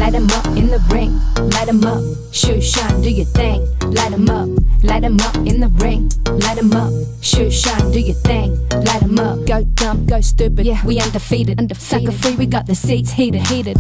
light 'em up in the ring, light 'em up, shoot, shine, do your thing, light 'em up in the ring, light 'em up, shoot, shine, do your thing, light 'em up, go dumb, go stupid, yeah, we undefeated, sucker free, we got the seats heated,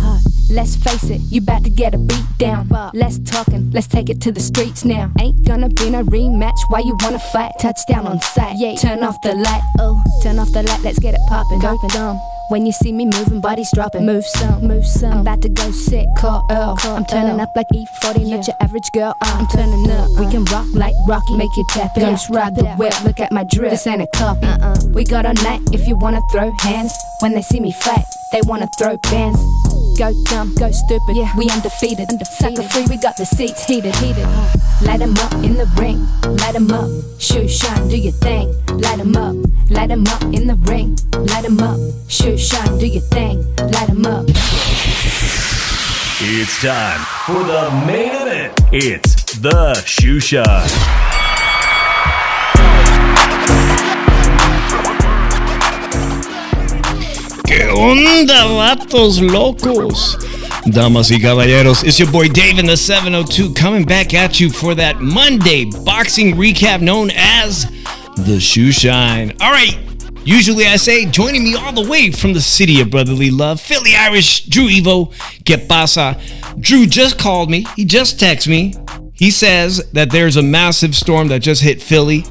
let's face it, you bout to get a beat down, less talking, let's take it to the streets now, ain't gonna be no rematch, why you wanna fight, touchdown on sight, yeah, turn off the light, oh, turn off the light, let's get it poppin', go dumb. When you see me moving, bodies dropping. Move some. I'm about to go sick. Call Earl. I'm turning up like E40, not your average girl. I'm turning up. We can rock like Rocky. Make you tap it. Ghost ride the whip. Look at my drip. This ain't a copy. We got all night if you wanna throw hands. When they see me fight, they wanna throw bands. Go dumb, go stupid. Yeah, we undefeated. Sucker free, we got the seats heated. Light 'em up in the ring. Light 'em up. Shoot, shine, do your thing. Light 'em up. Light 'em up in the ring. Light 'em up. Shoot, shine, do your thing. Light 'em up. It's time for the main event. It's the Shoe Shine. ¿Qué onda, vatos locos? Damas y caballeros, it's your boy Dave in the 702 coming back at you for that Monday boxing recap known as the Shoe Shine. All right, usually I say joining me all the way from the city of brotherly love, Philly Irish, Drew Evo. ¿Qué pasa? Drew just called me. He just texted me. He says that there's a massive storm that just hit Philly.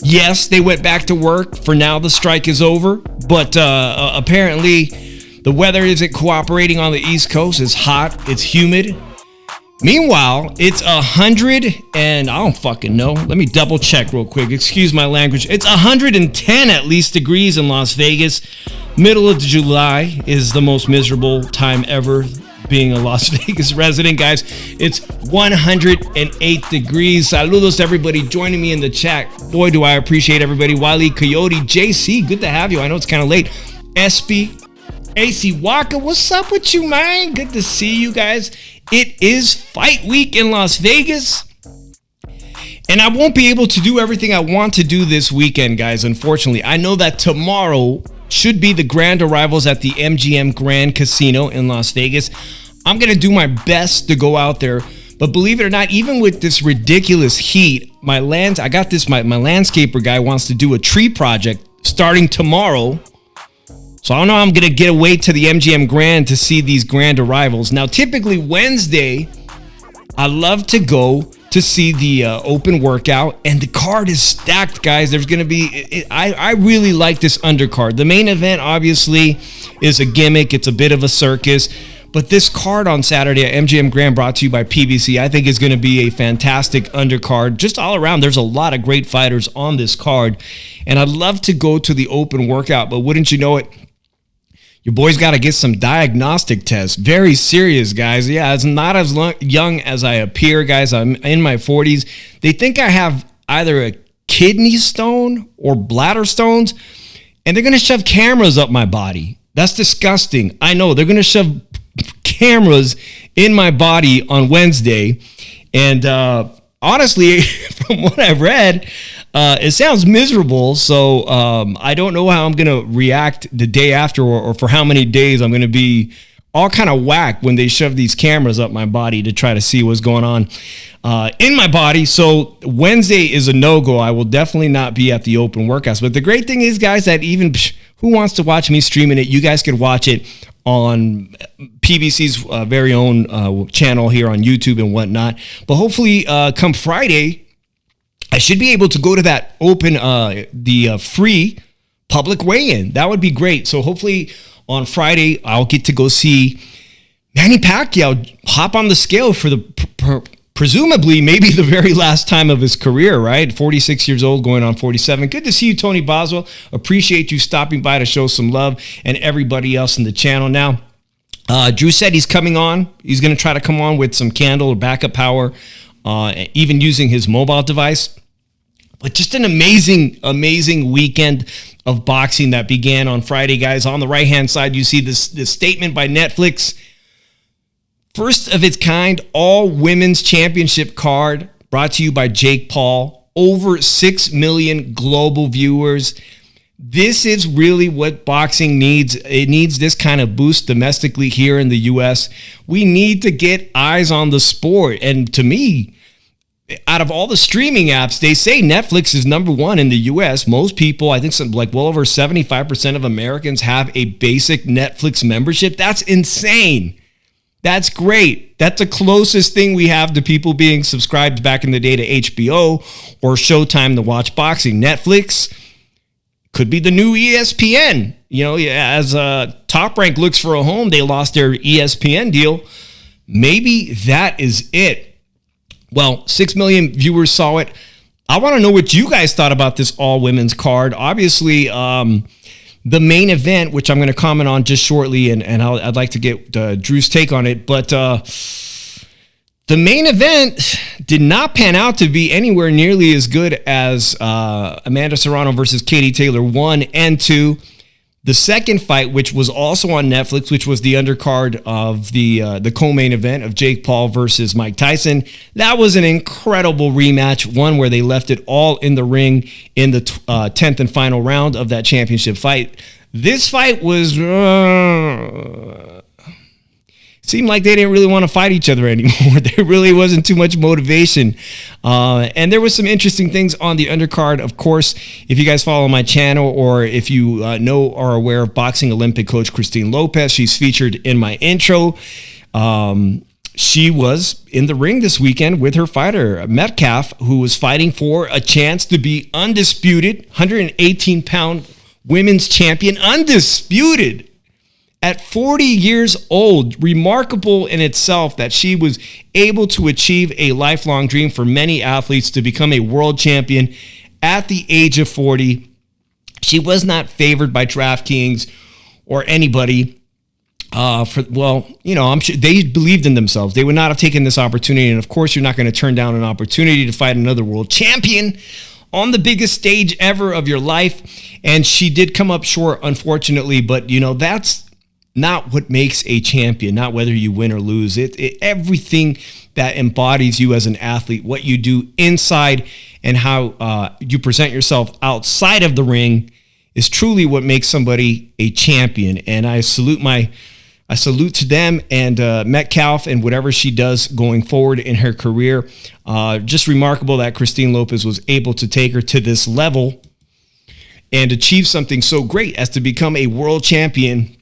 Yes, they went back to work. For now, the strike is over. But apparently, the weather isn't cooperating on the East Coast. It's hot. It's humid. Meanwhile, it's 100 and I don't fucking know. Let me double check real quick. Excuse my language. It's 110 at least degrees in Las Vegas. Middle of July is the most miserable time ever being a Las Vegas resident, guys. It's 108 degrees. Saludos to everybody joining me in the chat. Boy, do I appreciate everybody. Wiley, Coyote, JC, good to have you. I know it's kind of late. SP, AC Waka, what's up with you, man? Good to see you guys. It is fight week in Las Vegas. And I won't be able to do everything I want to do this weekend, guys, unfortunately. I know that tomorrow should be the grand arrivals at the MGM Grand Casino in Las Vegas. I'm going to do my best to go out there. But believe it or not, even with this ridiculous heat, my landscaper guy wants to do a tree project starting tomorrow. So I don't know how I'm going to get away to the MGM Grand to see these grand arrivals. Now, typically Wednesday, I love to go to see the open workout, and the card is stacked, guys. There's going to be, I really like this undercard. The main event, obviously, is a gimmick. It's a bit of a circus. But this card on Saturday at MGM Grand, brought to you by PBC, I think is going to be a fantastic undercard. Just all around, there's a lot of great fighters on this card. And I'd love to go to the open workout, but wouldn't you know it, your boy's got to get some diagnostic tests. Very serious, guys. Yeah, it's not as young as I appear, guys. I'm in my 40s. They think I have either a kidney stone or bladder stones, and they're going to shove cameras up my body. That's disgusting. I know. They're going to shove cameras in my body on Wednesday. And honestly, from what I've read, it sounds miserable, so I don't know how I'm going to react the day after or for how many days I'm going to be all kind of whack when they shove these cameras up my body to try to see what's going on in my body. So Wednesday is a no-go. I will definitely not be at the open workouts. But the great thing is, guys, that even who wants to watch me streaming it, you guys could watch it on PBC's very own channel here on YouTube and whatnot. But hopefully come Friday, I should be able to go to that open, the free public weigh-in. That would be great. So hopefully on Friday, I'll get to go see Manny Pacquiao hop on the scale for the presumably maybe the very last time of his career, right? 46 years old, going on 47. Good to see you, Tony Boswell. Appreciate you stopping by to show some love, and everybody else in the channel. Now, Drew said he's coming on. He's going to try to come on with some candle or backup power, even using his mobile device. But just an amazing, amazing weekend of boxing that began on Friday, guys. On the right-hand side, you see this statement by Netflix. First of its kind, all women's championship card, brought to you by Jake Paul. Over 6 million global viewers. This is really what boxing needs. It needs this kind of boost domestically here in the U.S. We need to get eyes on the sport. And to me, out of all the streaming apps, they say Netflix is number one in the U.S. Most people, I think well over 75% of Americans have a basic Netflix membership. That's insane. That's great. That's the closest thing we have to people being subscribed back in the day to HBO or Showtime to watch boxing. Netflix could be the new ESPN. As Top Rank looks for a home, they lost their ESPN deal. Maybe that is it. Well, 6 million viewers saw it. I want to know what you guys thought about this all-women's card. Obviously, the main event, which I'm going to comment on just shortly, and I'd like to get Drew's take on it, but the main event did not pan out to be anywhere nearly as good as Amanda Serrano versus Katie Taylor 1 and 2. The second fight, which was also on Netflix, which was the undercard of the co-main event of Jake Paul versus Mike Tyson, that was an incredible rematch, one where they left it all in the ring in the 10th and final round of that championship fight. This fight was... seemed like they didn't really want to fight each other anymore. There really wasn't too much motivation. And there was some interesting things on the undercard. Of course, if you guys follow my channel or if you know or are aware of boxing Olympic coach Christine Lopez, she's featured in my intro. She was in the ring this weekend with her fighter, Metcalf, who was fighting for a chance to be undisputed, 118-pound women's champion, undisputed. At 40 years old, remarkable in itself that she was able to achieve a lifelong dream for many athletes to become a world champion at the age of 40. She was not favored by DraftKings or anybody. I'm sure they believed in themselves. They would not have taken this opportunity. And of course, you're not going to turn down an opportunity to fight another world champion on the biggest stage ever of your life. And she did come up short, unfortunately, but that's not what makes a champion, not whether you win or lose. Everything that embodies you as an athlete, what you do inside and how you present yourself outside of the ring is truly what makes somebody a champion. And I salute to them and Metcalf and whatever she does going forward in her career. Just remarkable that Christine Lopez was able to take her to this level and achieve something so great as to become a world champion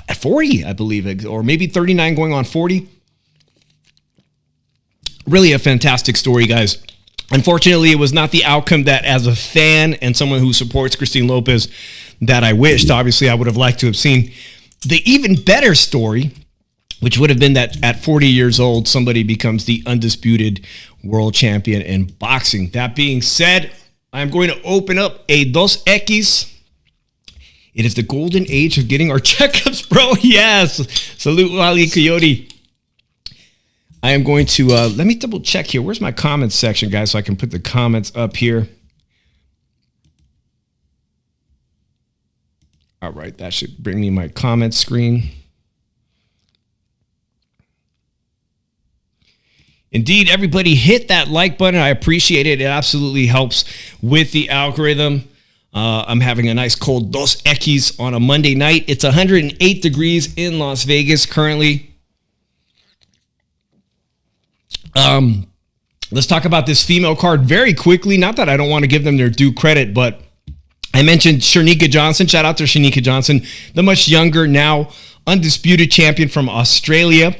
at 40, I believe, or maybe 39 going on 40. Really a fantastic story, guys. Unfortunately, it was not the outcome that as a fan and someone who supports Christine Lopez that I wished. Obviously, I would have liked to have seen the even better story, which would have been that at 40 years old, somebody becomes the undisputed world champion in boxing. That being said, I'm going to open up a Dos Equis. It is the golden age of getting our checkups, bro. Yes. Salute, Ali Coyote. I am going to, let me double check here. Where's my comments section, guys, so I can put the comments up here. All right, that should bring me my comments screen. Indeed, everybody hit that like button. I appreciate it. It absolutely helps with the algorithm. I'm having a nice cold Dos Equis on a Monday night. It's 108 degrees in Las Vegas currently. Let's talk about this female card very quickly. Not that I don't want to give them their due credit, but I mentioned Shanika Johnson. Shout out to Shanika Johnson, the much younger, now undisputed champion from Australia.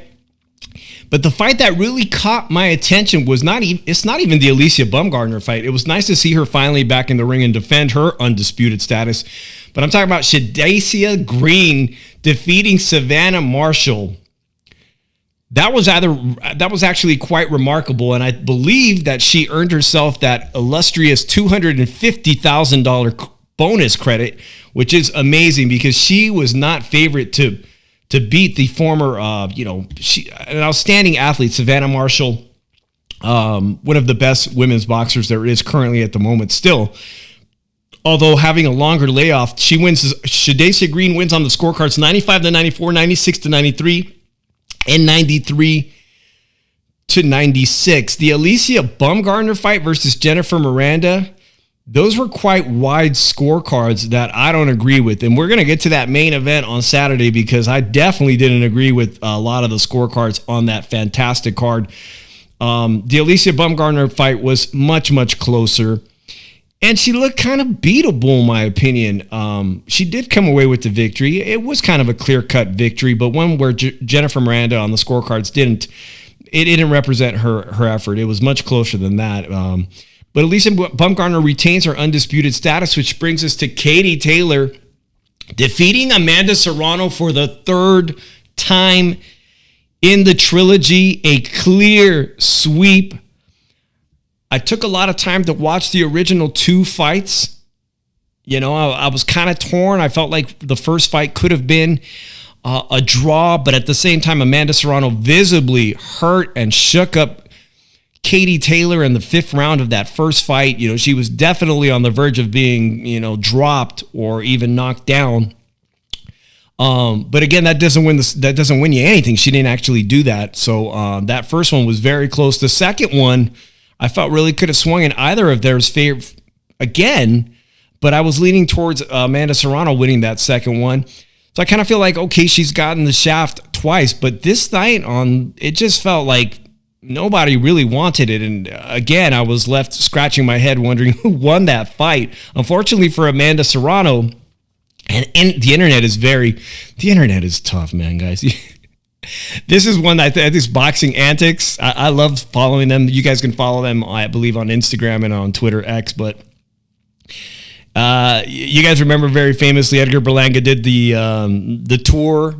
But the fight that really caught my attention was it's not even the Alicia Baumgardner fight. It was nice to see her finally back in the ring and defend her undisputed status. But I'm talking about Shadacia Green defeating Savannah Marshall. That was actually quite remarkable, and I believe that she earned herself that illustrious $250,000 bonus credit, which is amazing because she was not favorite to beat the former, an outstanding athlete, Savannah Marshall, one of the best women's boxers there is currently at the moment still. Although having a longer layoff, Shadacia Green wins on the scorecards 95-94, 96-93, and 93-96. The Alicia Baumgardner fight versus Jennifer Miranda, those were quite wide scorecards that I don't agree with. And we're going to get to that main event on Saturday because I definitely didn't agree with a lot of the scorecards on that fantastic card. The Alicia Baumgartner fight was much, much closer. And she looked kind of beatable, in my opinion. She did come away with the victory. It was kind of a clear-cut victory, but one where Jennifer Miranda on the scorecards didn't represent her effort. It was much closer than that. But Alicia Baumgartner retains her undisputed status, which brings us to Katie Taylor defeating Amanda Serrano for the third time in the trilogy, a clear sweep. I took a lot of time to watch the original two fights. You know, I was kind of torn. I felt like the first fight could have been a draw, but at the same time, Amanda Serrano visibly hurt and shook up Katie Taylor in the fifth round of that first fight. You know, she was definitely on the verge of being, you know, dropped or even knocked down. But again, that doesn't win you anything. She didn't actually do that. So that first one was very close. The second one, I felt really could have swung in either of theirs favor again, but I was leaning towards Amanda Serrano winning that second one. So I kind of feel like, okay, she's gotten the shaft twice, but this night it just felt like nobody really wanted it. And again, I was left scratching my head wondering who won that fight. Unfortunately for Amanda Serrano, and the internet is tough, man, guys. This is one that this boxing antics. I love following them. You guys can follow them, I believe, on Instagram and on Twitter X. But you guys remember very famously, Edgar Berlanga did the tour,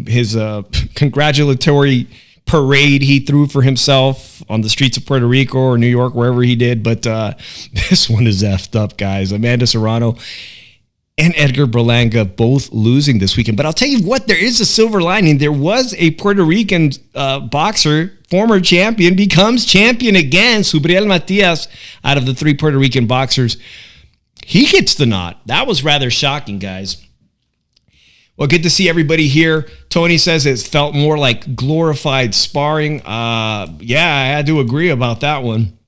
his congratulatory parade he threw for himself on the streets of Puerto Rico or New York, wherever he did. But this one is effed up, guys. Amanda Serrano and Edgar Berlanga both losing this weekend. But I'll tell you what, there is a silver lining. There was a Puerto Rican boxer, former champion, becomes champion again. Subriel Matias, out of the three Puerto Rican boxers, he gets the nod. That was rather shocking, guys. Well, good to see everybody here. Tony says it felt more like glorified sparring. Yeah, I had to agree about that one.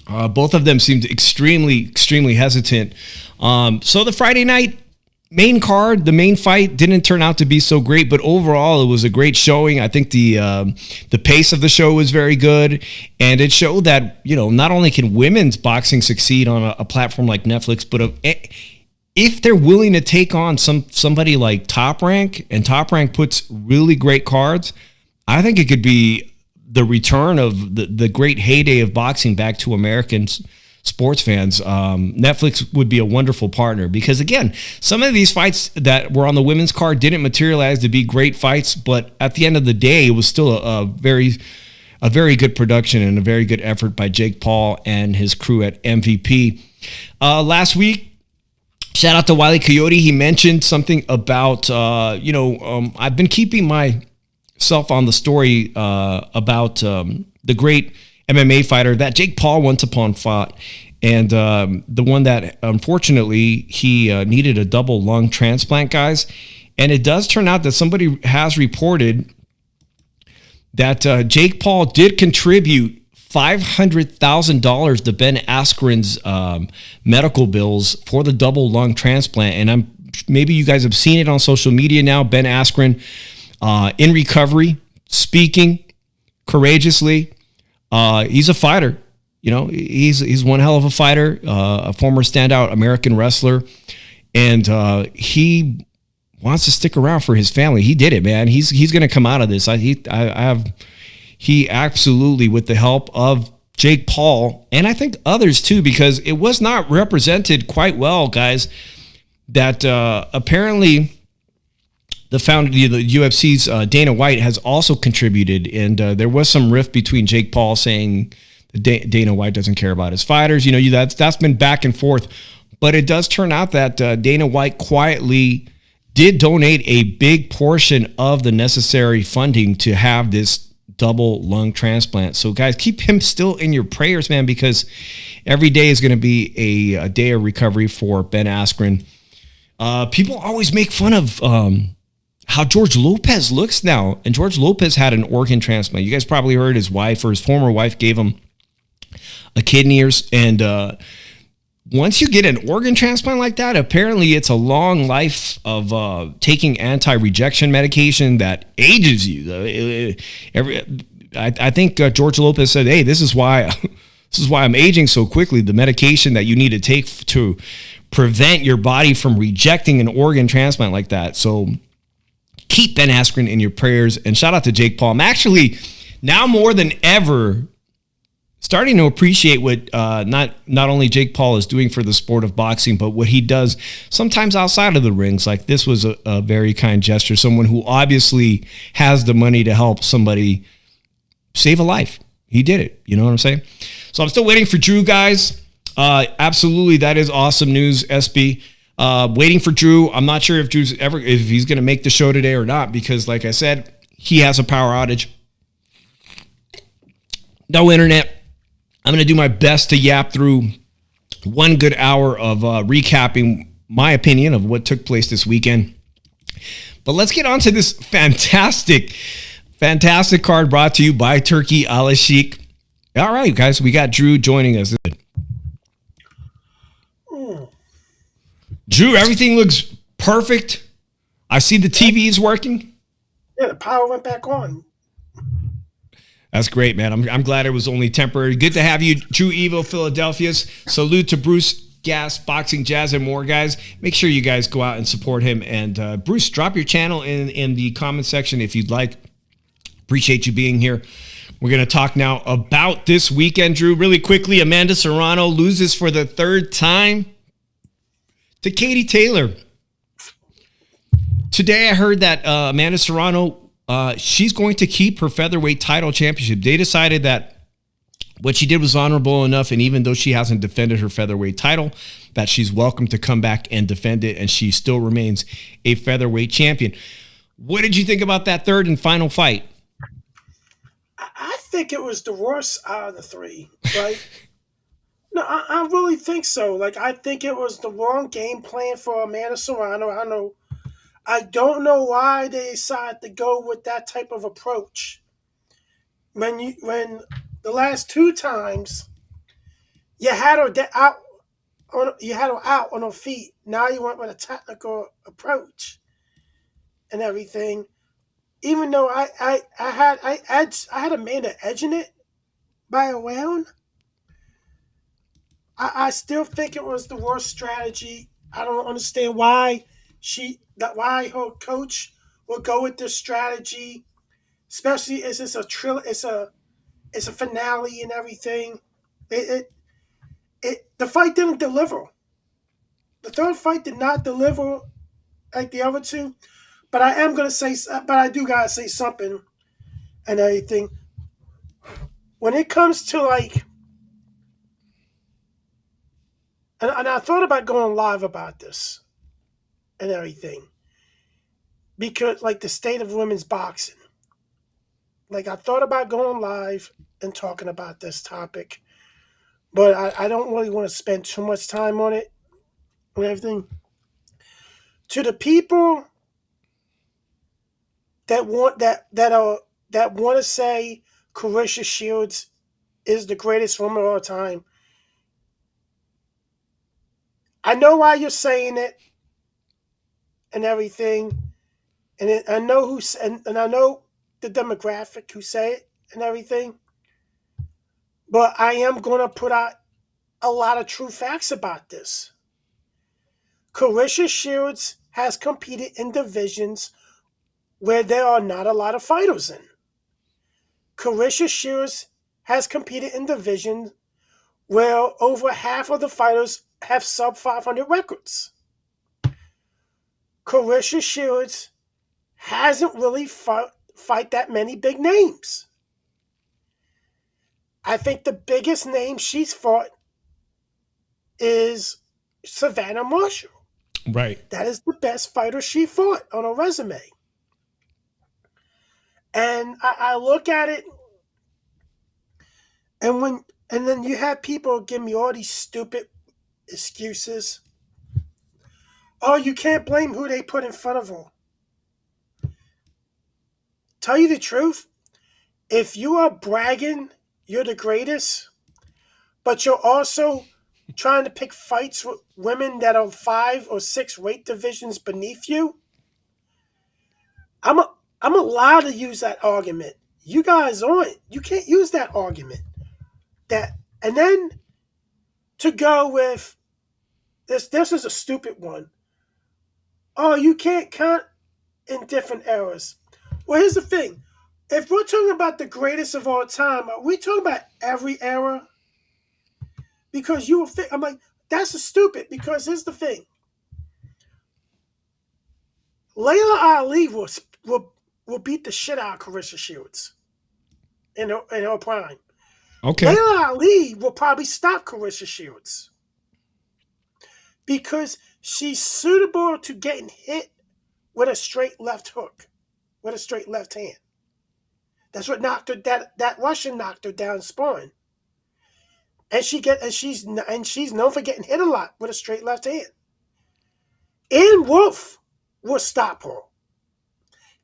Both of them seemed extremely, extremely hesitant. So the Friday night main card, the main fight didn't turn out to be so great, but overall it was a great showing. I think the pace of the show was very good, and it showed that, you know, not only can women's boxing succeed on a platform like Netflix, but if they're willing to take on somebody like Top Rank, and Top Rank puts really great cards, I think it could be the return of the great heyday of boxing back to American sports fans. Netflix would be a wonderful partner because, again, some of these fights that were on the women's card didn't materialize to be great fights, but at the end of the day, it was still a very good production and a very good effort by Jake Paul and his crew at MVP. Last week, shout out to Wile Coyote. He mentioned something about, I've been keeping myself on the story about the great MMA fighter that Jake Paul once upon fought, and the one that, unfortunately, he needed a double lung transplant, guys. And it does turn out that somebody has reported that Jake Paul did contribute $500,000 to Ben Askren's medical bills for the double lung transplant. And maybe you guys have seen it on social media now. Ben Askren in recovery, speaking courageously. He's a fighter. You know, he's one hell of a fighter, a former standout American wrestler, and he wants to stick around for his family. He did it, man. He's going to come out of this. He absolutely, with the help of Jake Paul, and I think others too, because it was not represented quite well, guys, that apparently the founder of the UFC's Dana White has also contributed, and there was some rift between Jake Paul saying that Dana White doesn't care about his fighters. You know, that's been back and forth, but it does turn out that Dana White quietly did donate a big portion of the necessary funding to have this double lung transplant. So guys, keep him still in your prayers, man, because every day is going to be a day of recovery for Ben Askren. People always make fun of how George Lopez looks now. And George Lopez had an organ transplant. You guys probably heard his wife or his former wife gave him a kidney, and once you get an organ transplant like that, apparently it's a long life of taking anti-rejection medication that ages you. I think George Lopez said, "Hey, this is why I'm aging so quickly. The medication that you need to take to prevent your body from rejecting an organ transplant like that." So keep Ben Askren in your prayers, and shout out to Jake Paul. I'm actually now more than ever starting to appreciate what not only Jake Paul is doing for the sport of boxing, but what he does sometimes outside of the rings. Like, this was a very kind gesture. Someone who obviously has the money to help somebody save a life. He did it. You know what I'm saying? So I'm still waiting for Drew, guys. Absolutely, that is awesome news, SB. Waiting for Drew. I'm not sure if he's going to make the show today or not, because like I said, he has a power outage. No internet. I'm going to do my best to yap through 1 good hour of recapping my opinion of what took place this weekend. But let's get on to this fantastic card brought to you by Turkey Al Sheikh. All right, guys, we got Drew joining us. Drew, everything looks perfect. I see the TV is working. Yeah, the power went back on. That's great, man. I'm glad it was only temporary. Good to have you, Drew Evo, Philadelphia's. Salute to Bruce Gas, Boxing Jazz, and more, guys. Make sure you guys go out and support him. And Bruce, drop your channel in the comment section if you'd like. Appreciate you being here. We're going to talk now about this weekend, Drew. Really quickly, Amanda Serrano loses for the 3rd time to Katie Taylor. Today I heard that Amanda Serrano, she's going to keep her featherweight title championship. They decided that what she did was honorable enough, and even though she hasn't defended her featherweight title, that she's welcome to come back and defend it, and she still remains a featherweight champion. What did you think about that 3rd and final fight? I think it was the worst out of the 3, right? No, I really think so. Like, I think it was the wrong game plan for Amanda Serrano. I don't know why they decided to go with that type of approach. When the last 2 times you had her out on her feet, now you went with a technical approach and everything. Even though I had Amanda edging it by a round, I still think it was the worst strategy. I don't understand why her coach will go with this strategy, especially as it's a finale and everything. The fight didn't deliver. The 3rd fight did not deliver like the other 2. But I do gotta say something and everything. When it comes to like, and I thought about going live about this and everything, because like the state of women's boxing. Like, I thought about going live and talking about this topic, but I don't really want to spend too much time on it and everything. To the people that want to say Claressa Shields is the greatest woman of all time, I know why you're saying it and everything, and I know and I know the demographic who say it and everything, but I am going to put out a lot of true facts about this. Claressa Shields has competed in divisions where there are not a lot of fighters in. Claressa Shields has competed in divisions where over half of the fighters have sub 500 records. Claressa Shields hasn't really fight that many big names. I think the biggest name she's fought is Savannah Marshall. Right. That is the best fighter she fought on her resume. And I look at it, and then you have people give me all these stupid excuses. Oh, you can't blame who they put in front of her. Tell you the truth, if you are bragging you're the greatest, but you're also trying to pick fights with women that are 5 or 6 weight divisions beneath you, I'm allowed to use that argument. You guys aren't. You can't use that argument. And then to go with this is a stupid one. Oh, you can't count in different eras. Well, here's the thing. If we're talking about the greatest of all time, are we talking about every era? Because I'm like, that's stupid, because here's the thing. Layla Ali will beat the shit out of Carissa Shields in her prime. Okay. Layla Ali will probably stop Carissa Shields because she's suitable to getting hit with a straight left hook, with a straight left hand. That's what knocked her. That Russian knocked her down sparring, and she's known for getting hit a lot with a straight left hand. Ann Wolfe will stop her.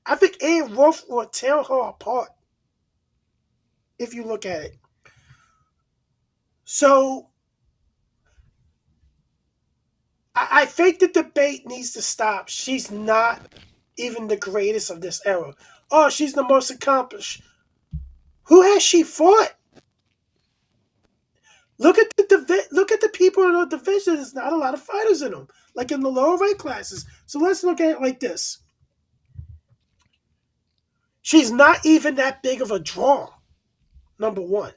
I think Ann Wolfe will tear her apart if you look at it. So I think the debate needs to stop. She's not even the greatest of this era. Oh, she's the most accomplished. Who has she fought? Look at the people in her division. There's not a lot of fighters in them, like in the lower weight classes. So let's look at it like this. She's not even that big of a draw, number one.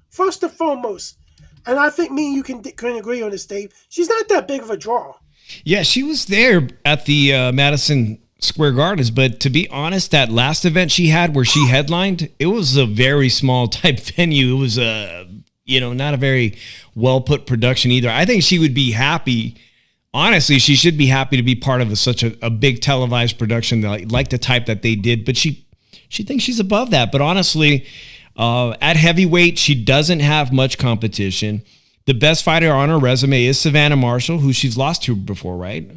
First and foremost, and I think me and you can agree on this, Dave, she's not that big of a draw. Yeah, she was there at the Madison Square Gardens, but to be honest, that last event she had where she headlined, it was a very small type venue. It was not a very well put production either. I think she would be happy. Honestly, she should be happy to be part of such a big televised production like the type that they did. But she thinks she's above that. But honestly, at heavyweight, she doesn't have much competition. The best fighter on her resume is Savannah Marshall, who she's lost to before, right?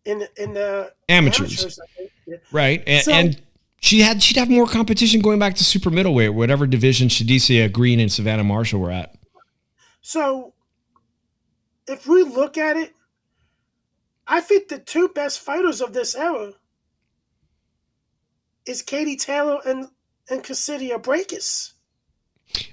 In the amateurs, I think. Yeah. Right? And she'd have more competition going back to super middleweight, whatever division Shadicia Green and Savannah Marshall were at. So, if we look at it, I think the two best fighters of this era is Katie Taylor and Cassidia Breakus.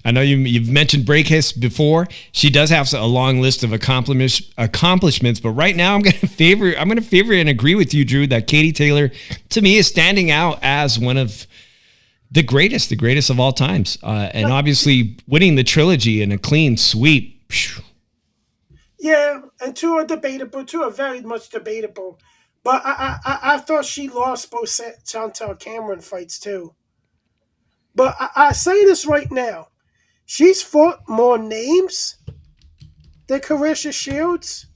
I know you've mentioned Breakus before. She does have a long list of accomplishments, but right now I'm going to favor and agree with you, Drew, that Katie Taylor, to me, is standing out as one of the greatest of all times, and obviously winning the trilogy in a clean sweep. Yeah, and two are very much debatable. But I thought she lost both Chantel Cameron fights too. But I say this right now. She's fought more names than Carissa Shields.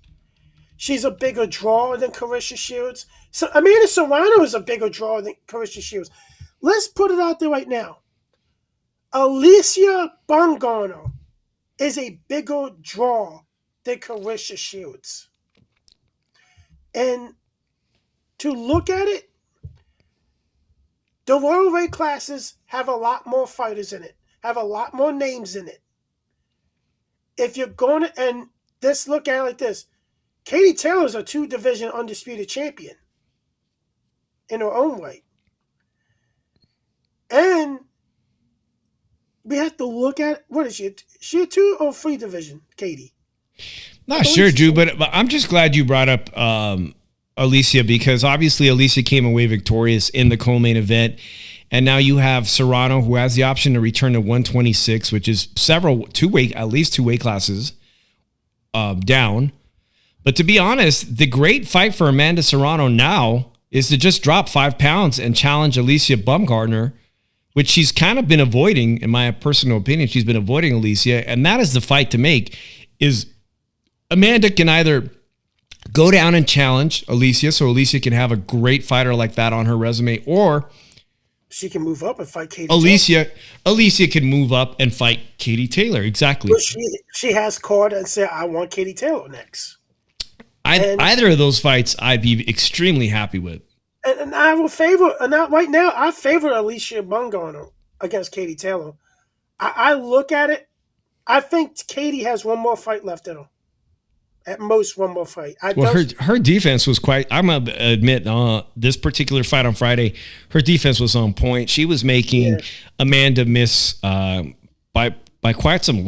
She's a bigger draw than Carissa Shields. So Amanda Serrano is a bigger draw than Carissa Shields. Let's put it out there right now. Alicia Baumgartner is a bigger draw than Carissa Shields. And to look at it, the lower weight classes have a lot more fighters in it, have a lot more names in it. If you're going to, and let's look at it like this. Katie Taylor's a 2-division undisputed champion in her own way. And we have to look at, what is she? Is she a 2 or 3 division, Katie? Not sure, Drew, but I'm just glad you brought up Alicia, because obviously Alicia came away victorious in the co-main event, and now you have Serrano, who has the option to return to 126, which is at least two weight classes down. But to be honest, the great fight for Amanda Serrano now is to just drop 5 pounds and challenge Alicia Baumgartner, which she's kind of been avoiding, in my personal opinion. She's been avoiding Alicia, and that is the fight to make. Is Amanda can either go down and challenge Alicia, so Alicia can have a great fighter like that on her resume, or she can move up and fight Katie Taylor. Taylor. Alicia can move up and fight Katie Taylor. Exactly. But she has called and said, I want Katie Taylor next. Either of those fights, I'd be extremely happy with. And I will favor, and right now, I favor Alicia Baumgartner against Katie Taylor. I look at it, I think Katie has one more fight left in her. At most, one more fight. Her defense was quite. I'm gonna admit, this particular fight on Friday, her defense was on point. She was making Amanda miss by quite some,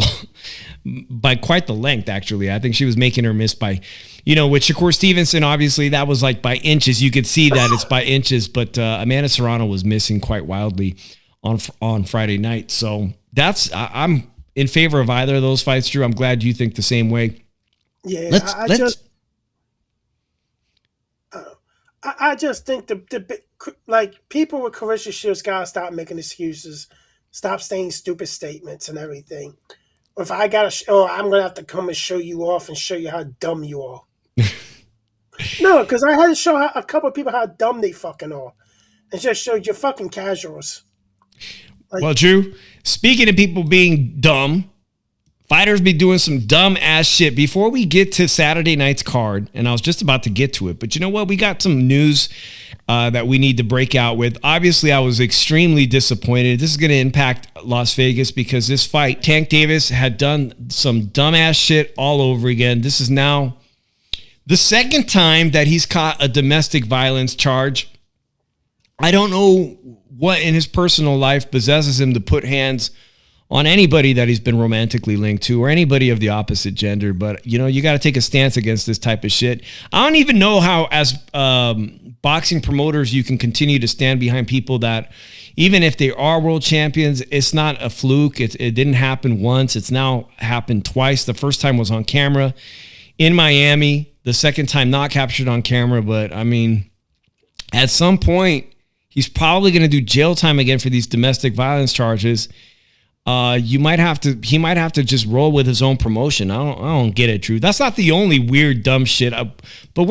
by quite the length. Actually, I think she was making her miss by, with Shakur Stevenson. Obviously, that was like by inches. You could see that it's by inches, but Amanda Serrano was missing quite wildly on Friday night. So I'm in favor of either of those fights, Drew. I'm glad you think the same way. Yeah, I just think the people with Carissa Shields gotta stop making excuses, stop saying stupid statements and everything. If I I'm gonna have to come and show you off and show you how dumb you are. No, because I had to show a couple of people how dumb they fucking are, and just showed you fucking casuals. Well, Drew, speaking of people being dumb. Fighters be doing some dumb ass shit. Before we get to Saturday night's card, and I was just about to get to it, but you know what? We got some news that we need to break out with. Obviously, I was extremely disappointed. This is going to impact Las Vegas because this fight, Tank Davis had done some dumb ass shit all over again. This is now the second time that he's caught a domestic violence charge. I don't know what in his personal life possesses him to put hands on anybody that he's been romantically linked to or anybody of the opposite gender. But, you got to take a stance against this type of shit. I don't even know how, as boxing promoters, you can continue to stand behind people that, even if they are world champions, it's not a fluke. It didn't happen once. It's now happened twice. The first time was on camera in Miami. The second time not captured on camera. But, I mean, at some point, he's probably going to do jail time again for these domestic violence charges. He might have to just roll with his own promotion. I don't get it, Drew. That's not the only weird, dumb shit. But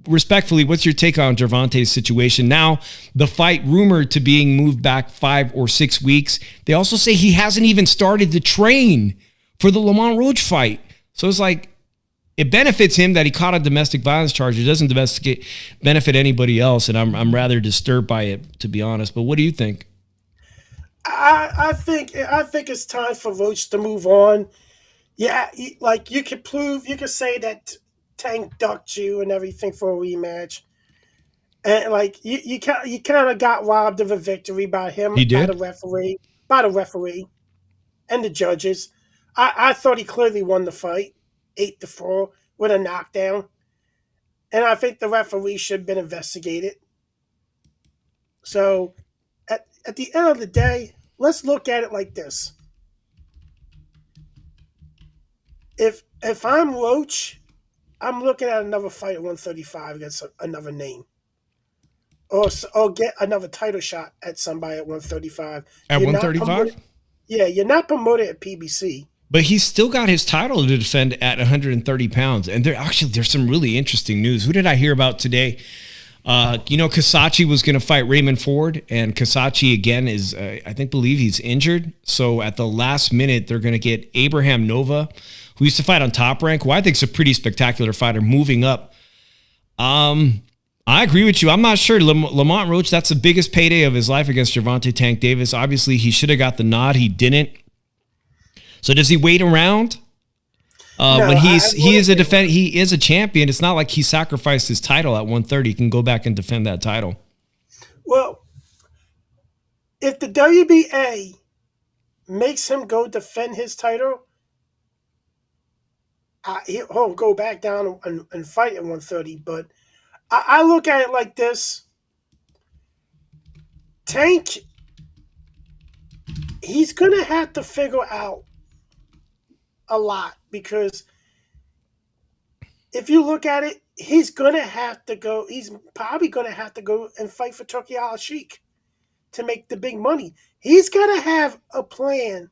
respectfully, what's your take on Gervonta's situation? Now, the fight rumored to being moved back 5 or 6 weeks. They also say he hasn't even started to train for the Lamont Roach fight. So it's like, it benefits him that he caught a domestic violence charge. It doesn't benefit anybody else. And I'm rather disturbed by it, to be honest. But what do you think? I think it's time for Roach to move on. Yeah, you could say that Tank ducked you and everything for a rematch, and you kind of got robbed of a victory by him. He did? by the referee, and the judges. I thought he clearly won the fight, 8-4 with a knockdown, and I think the referee should have been investigated. So, at the end of the day, let's look at it like this. If I'm Roach, I'm looking at another fight at 135 against another name. Or get another title shot at somebody at 135. At 135? Yeah, you're not promoted at PBC. But he's still got his title to defend at 130 pounds. And there's some really interesting news. Who did I hear about today? Kasachi was going to fight Raymond Ford, and Kasachi again is, believe he's injured. So at the last minute, they're going to get Abraham Nova, who used to fight on Top Rank, who I think is a pretty spectacular fighter, moving up. I agree with you. I'm not sure. Lamont Roach, that's the biggest payday of his life against Gervonta Tank Davis. Obviously, he should have got the nod. He didn't. So does he wait around? When he is a champion. It's not like he sacrificed his title at 130. He can go back and defend that title. Well, if the WBA makes him go defend his title, he'll go back down and fight at 130. But I look at it like this. Tank, he's going to have to figure out a lot, because if you look at it, he's probably going to have to go and fight for Turki Al-Sheikh to make the big money. He's got to have a plan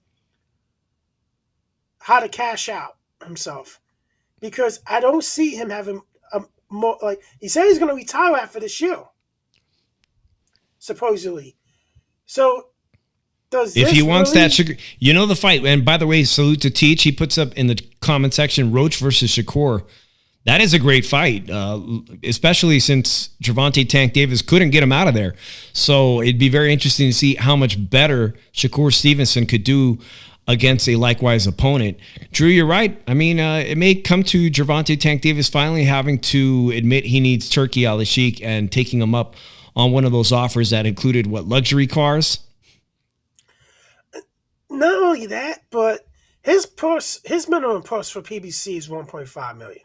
how to cash out himself, because I don't see him having more. Like, he said he's going to retire after this year, supposedly. So if he wants that sugar, the fight. And by the way, salute to Teach. He puts up in the comment section, Roach versus Shakur. That is a great fight, especially since Gervonta Tank Davis couldn't get him out of there. So it'd be very interesting to see how much better Shakur Stevenson could do against a likewise opponent. Drew, you're right. I mean, it may come to Gervonta Tank Davis finally having to admit he needs Turkey Al-Sheikh and taking him up on one of those offers that included, luxury cars? Not only that, but his minimum purse for PBC is $1.5 million.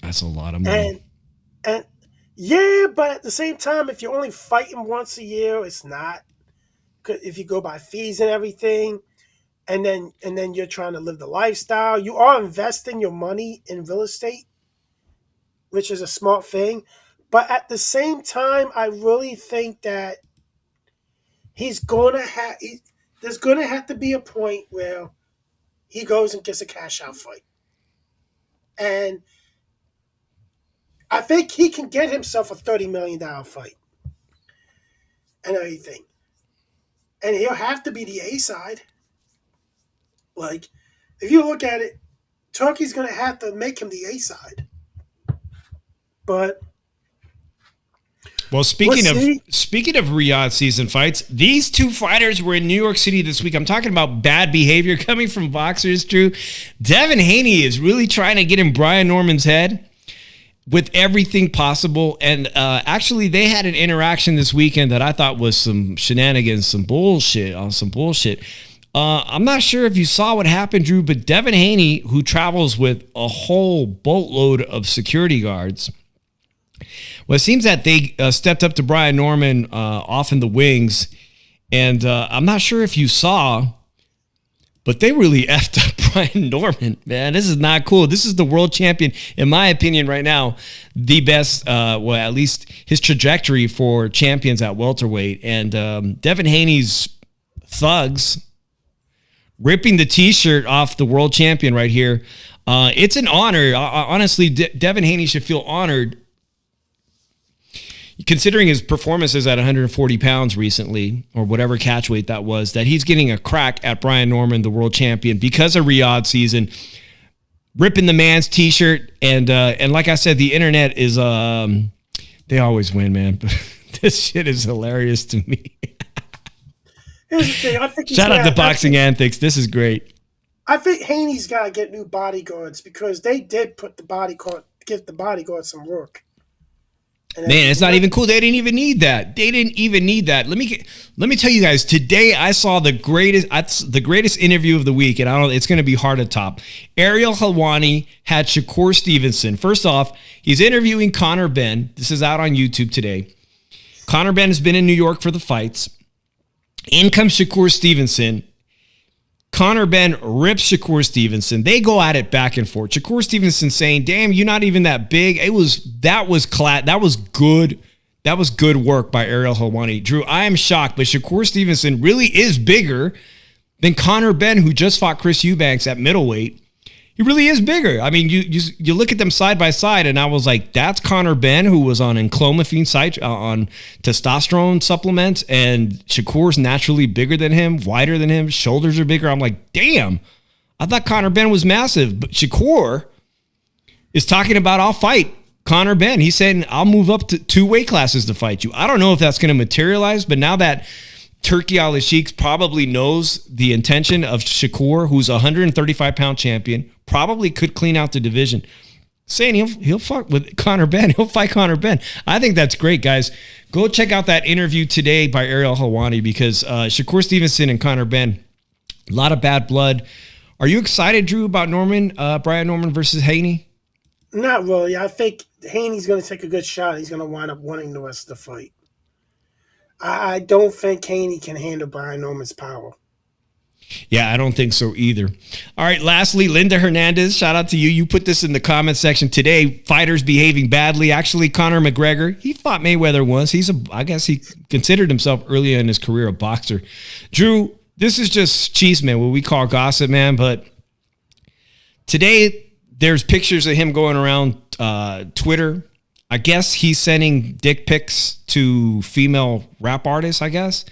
That's a lot of money. And yeah, but at the same time, if you're only fighting once a year, it's not. If you go by fees and everything, and then you're trying to live the lifestyle, you are investing your money in real estate, which is a smart thing. But at the same time, I really think that there's going to have to be a point where he goes and gets a cash out fight. And I think he can get himself a $30 million fight and everything. And he'll have to be the A side. Like, if you look at it, Turkey's going to have to make him the A side. But well, speaking of Riyadh season fights, these two fighters were in New York City this week. I'm talking about bad behavior coming from boxers, Drew. Devin Haney is really trying to get in Brian Norman's head with everything possible. And actually, they had an interaction this weekend that I thought was some shenanigans, some bullshit. I'm not sure if you saw what happened, Drew, but Devin Haney, who travels with a whole boatload of security guards, well, it seems that they stepped up to Brian Norman off in the wings, and I'm not sure if you saw, but they really effed up Brian Norman, man. This is not cool. This is the world champion, in my opinion, right now, the best, at least his trajectory for champions at welterweight. And Devin Haney's thugs ripping the T-shirt off the world champion right here. It's an honor. Honestly, Devin Haney should feel honored, considering his performances at 140 pounds recently, or whatever catch weight that was, that he's getting a crack at Brian Norman, the world champion, because of Riyadh season, ripping the man's T-shirt. And like I said, the internet is, they always win, man. This shit is hilarious to me. Here's the thing. I think shout out to Boxing Antics. This is great. I think Haney's got to get new bodyguards because they did give the bodyguard some work. Man, it's not even cool. They didn't even need that. Let me tell you guys. Today, I saw the greatest interview of the week, and it's going to be hard to top. Ariel Helwani had Shakur Stevenson. First off, he's interviewing Conor Benn. This is out on YouTube today. Conor Benn has been in New York for the fights. In comes Shakur Stevenson. Conor Benn rips Shakur Stevenson. They go at it back and forth. Shakur Stevenson saying, "Damn, you're not even that big." That was good. That was good work by Ariel Helwani. Drew, I am shocked, but Shakur Stevenson really is bigger than Conor Benn, who just fought Chris Eubanks at middleweight. He really is bigger. I mean, you look at them side by side, and I was like, that's Conor Benn, who was on enclomiphene on testosterone supplements, and Shakur's naturally bigger than him, wider than him, shoulders are bigger. I'm like, damn, I thought Conor Benn was massive, but Shakur is talking about, I'll fight Conor Benn. He's saying, I'll move up to 2 weight classes to fight you. I don't know if that's going to materialize, but now that Turkey Al-Sheikh probably knows the intention of Shakur, who's a 135-pound champion, probably could clean out the division, saying he'll fuck with Conor Benn. He'll fight Conor Benn. I think that's great, guys. Go check out that interview today by Ariel Helwani, because Shakur Stevenson and Conor Benn, a lot of bad blood. Are you excited, Drew, about Brian Norman versus Haney? Not really. I think Haney's going to take a good shot. He's going to wind up winning the rest of the fight. I don't think Haney can handle Brian Norman's power. Yeah, I don't think so either. All right, lastly, Linda Hernandez, shout out to you. You put this in the comment section today. Fighters behaving badly. Actually, Conor McGregor, he fought Mayweather once. I guess he considered himself earlier in his career a boxer. Drew, this is just cheese, man, what we call gossip, man. But today, there's pictures of him going around Twitter. I guess he's sending dick pics to female rap artists, I guess.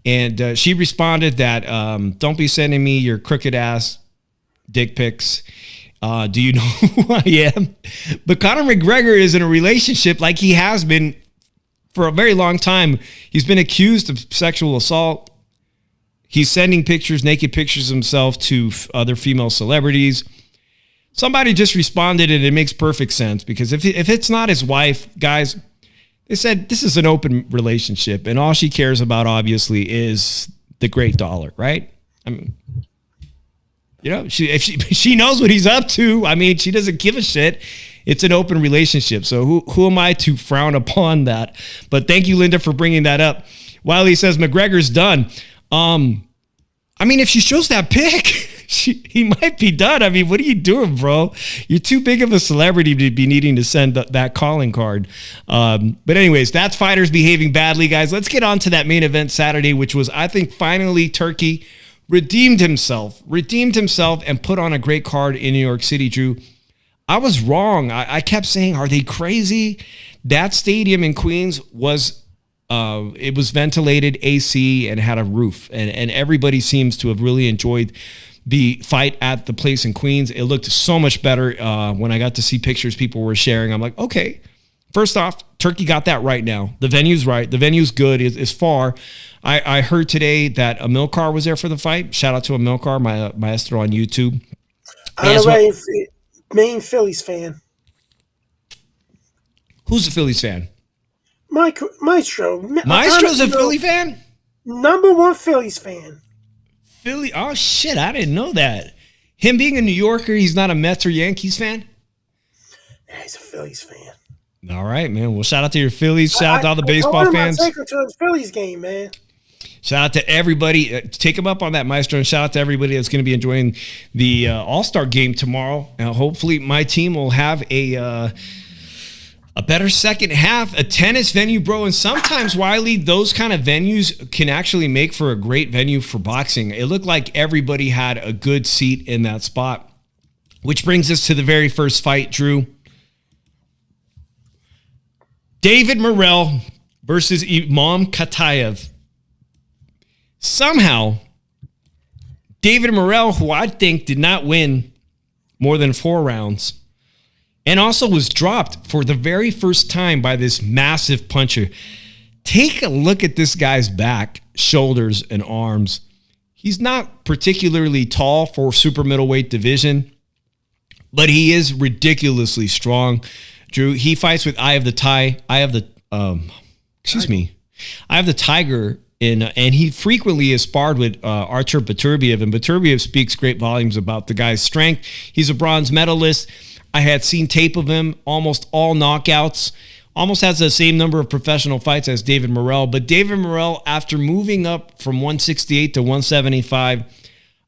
And she responded that, don't be sending me your crooked ass dick pics. Do you know who I am? But Conor McGregor is in a relationship like he has been for a very long time. He's been accused of sexual assault. He's sending pictures, naked pictures of himself to other female celebrities. Somebody just responded, and it makes perfect sense, because if it's not his wife, guys, they said this is an open relationship, and all she cares about, obviously, is the great dollar, right? I mean, you know, if she knows what he's up to. I mean, she doesn't give a shit. It's an open relationship. So who am I to frown upon that? But thank you, Linda, for bringing that up. Wiley says McGregor's done. I mean, if she shows that pic, he might be done. I mean, what are you doing, bro? You're too big of a celebrity to be needing to send that calling card. But anyways, that's fighters behaving badly, guys. Let's get on to that main event Saturday, which was, I think, finally Turkey redeemed himself and put on a great card in New York City, Drew. I was wrong. I kept saying, are they crazy? That stadium in Queens was it was ventilated, AC, and had a roof. And everybody seems to have really enjoyed the fight at the place in Queens. It looked so much better when I got to see pictures people were sharing. I'm like, okay, first off, Turkey got that right now. The venue's right. The venue's good. It's far. I heard today that Amilcar was there for the fight. Shout out to Amilcar, my maestro on YouTube. I'm a main Phillies fan. Who's a Phillies fan? Maestro. Maestro's a Philly fan? Number one Phillies fan. Philly? Oh, shit. I didn't know that. Him being a New Yorker, he's not a Mets or Yankees fan? Yeah, he's a Phillies fan. All right, man. Well, shout out to your Phillies. Shout out to all the baseball fans. Take him to the Phillies game, man. Shout out to everybody. Take him up on that, Maestro, and shout out to everybody that's going to be enjoying the All-Star game tomorrow. Hopefully, my team will have a better second half, a tennis venue, bro. And sometimes, Wiley, those kind of venues can actually make for a great venue for boxing. It looked like everybody had a good seat in that spot, which brings us to the very first fight, Drew. David Morrell versus Imam Katayev. Somehow, David Morrell, who I think did not win more than 4 rounds, and also was dropped for the very first time by this massive puncher. Take a look at this guy's back, shoulders, and arms. He's not particularly tall for super middleweight division, but he is ridiculously strong. Drew, he fights with Eye of the Tiger, and he frequently is sparred with Artur Beterbiev, and Beterbiev speaks great volumes about the guy's strength. He's a bronze medalist. I had seen tape of him, almost all knockouts, almost has the same number of professional fights as David Morrell. But David Morrell, after moving up from 168 to 175,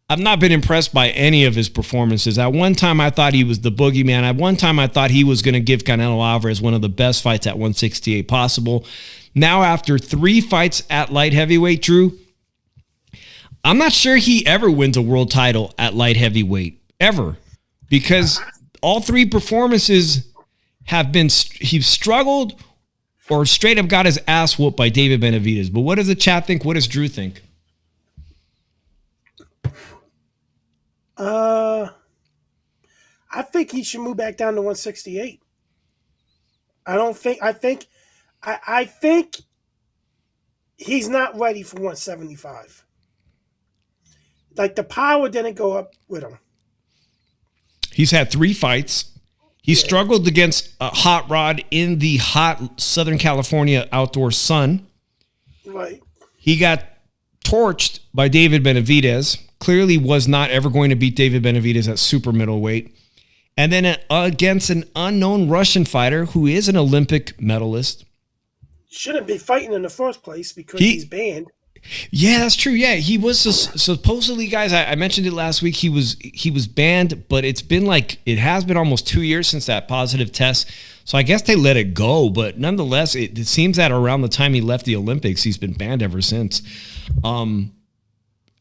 I've not been impressed by any of his performances. At one time, I thought he was the boogeyman. At one time, I thought he was going to give Canelo Alvarez one of the best fights at 168 possible. Now, after 3 fights at light heavyweight, Drew, I'm not sure he ever wins a world title at light heavyweight, ever. Because all 3 performances have been, he's struggled or straight up got his ass whooped by David Benavidez. But what does the chat think? What does Drew think? I think he should move back down to 168. I think he's not ready for 175. Like, the power didn't go up with him. He's had 3 fights. He struggled against Hot Rod in the hot Southern California outdoor sun. Right. He got torched by David Benavidez. Clearly was not ever going to beat David Benavidez at super middleweight. And then against an unknown Russian fighter who is an Olympic medalist. Shouldn't be fighting in the first place because he's banned. Yeah, that's true. Yeah, he was supposedly, guys. I mentioned it last week. He was banned, but it has been almost 2 years since that positive test. So I guess they let it go. But nonetheless, it seems that around the time he left the Olympics, he's been banned ever since.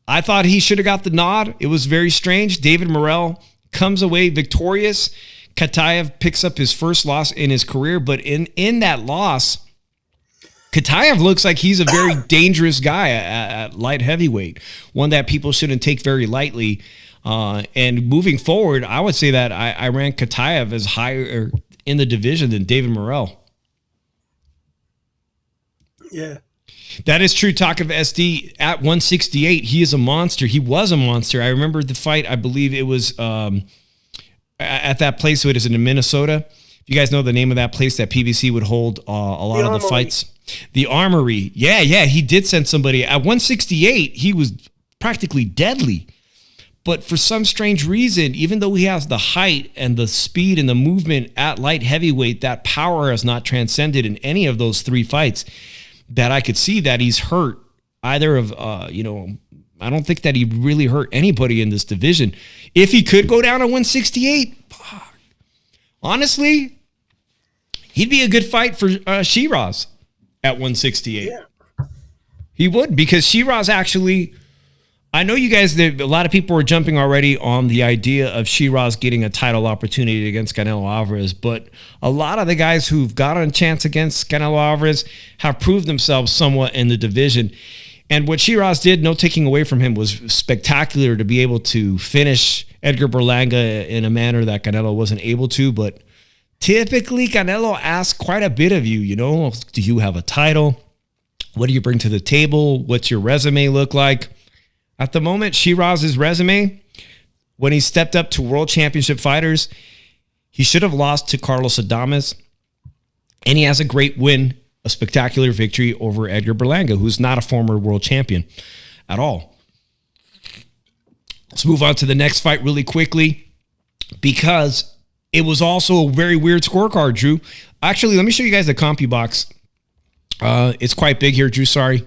I thought he should have got the nod. It was very strange. David Morrell comes away victorious. Katayev picks up his first loss in his career, but in that loss, Katayev looks like he's a very dangerous guy at light heavyweight, one that people shouldn't take very lightly. And moving forward, I would say that I rank Katayev as higher in the division than David Morrell. Yeah. That is true. Talk of SD at 168. He is a monster. He was a monster. I remember the fight. I believe it was at that place. So it is in Minnesota. If you guys know the name of that place that PBC would hold a lot of the fights. The Armory. Yeah. He did send somebody. At 168, he was practically deadly. But for some strange reason, even though he has the height and the speed and the movement at light heavyweight, that power has not transcended in any of those three fights that I could see that he's hurt either of, I don't think that he really hurt anybody in this division. If he could go down to 168, honestly, he'd be a good fight for Shiraz at 168. Yeah. He would, because Shiraz actually, I know you guys, a lot of people are jumping already on the idea of Shiraz getting a title opportunity against Canelo Alvarez, but a lot of the guys who've gotten a chance against Canelo Alvarez have proved themselves somewhat in the division. And what Shiraz did, no taking away from him, was spectacular to be able to finish Edgar Berlanga in a manner that Canelo wasn't able to. But typically, Canelo asks quite a bit of you. Do you have a title? What do you bring to the table? What's your resume look like? At the moment, Shiraz's resume, when he stepped up to world championship fighters, he should have lost to Carlos Adames. And he has a great win, a spectacular victory over Edgar Berlanga, who's not a former world champion at all. Let's move on to the next fight really quickly, because it was also a very weird scorecard, Drew. Actually, let me show you guys the CompuBox. It's quite big here, Drew. Sorry.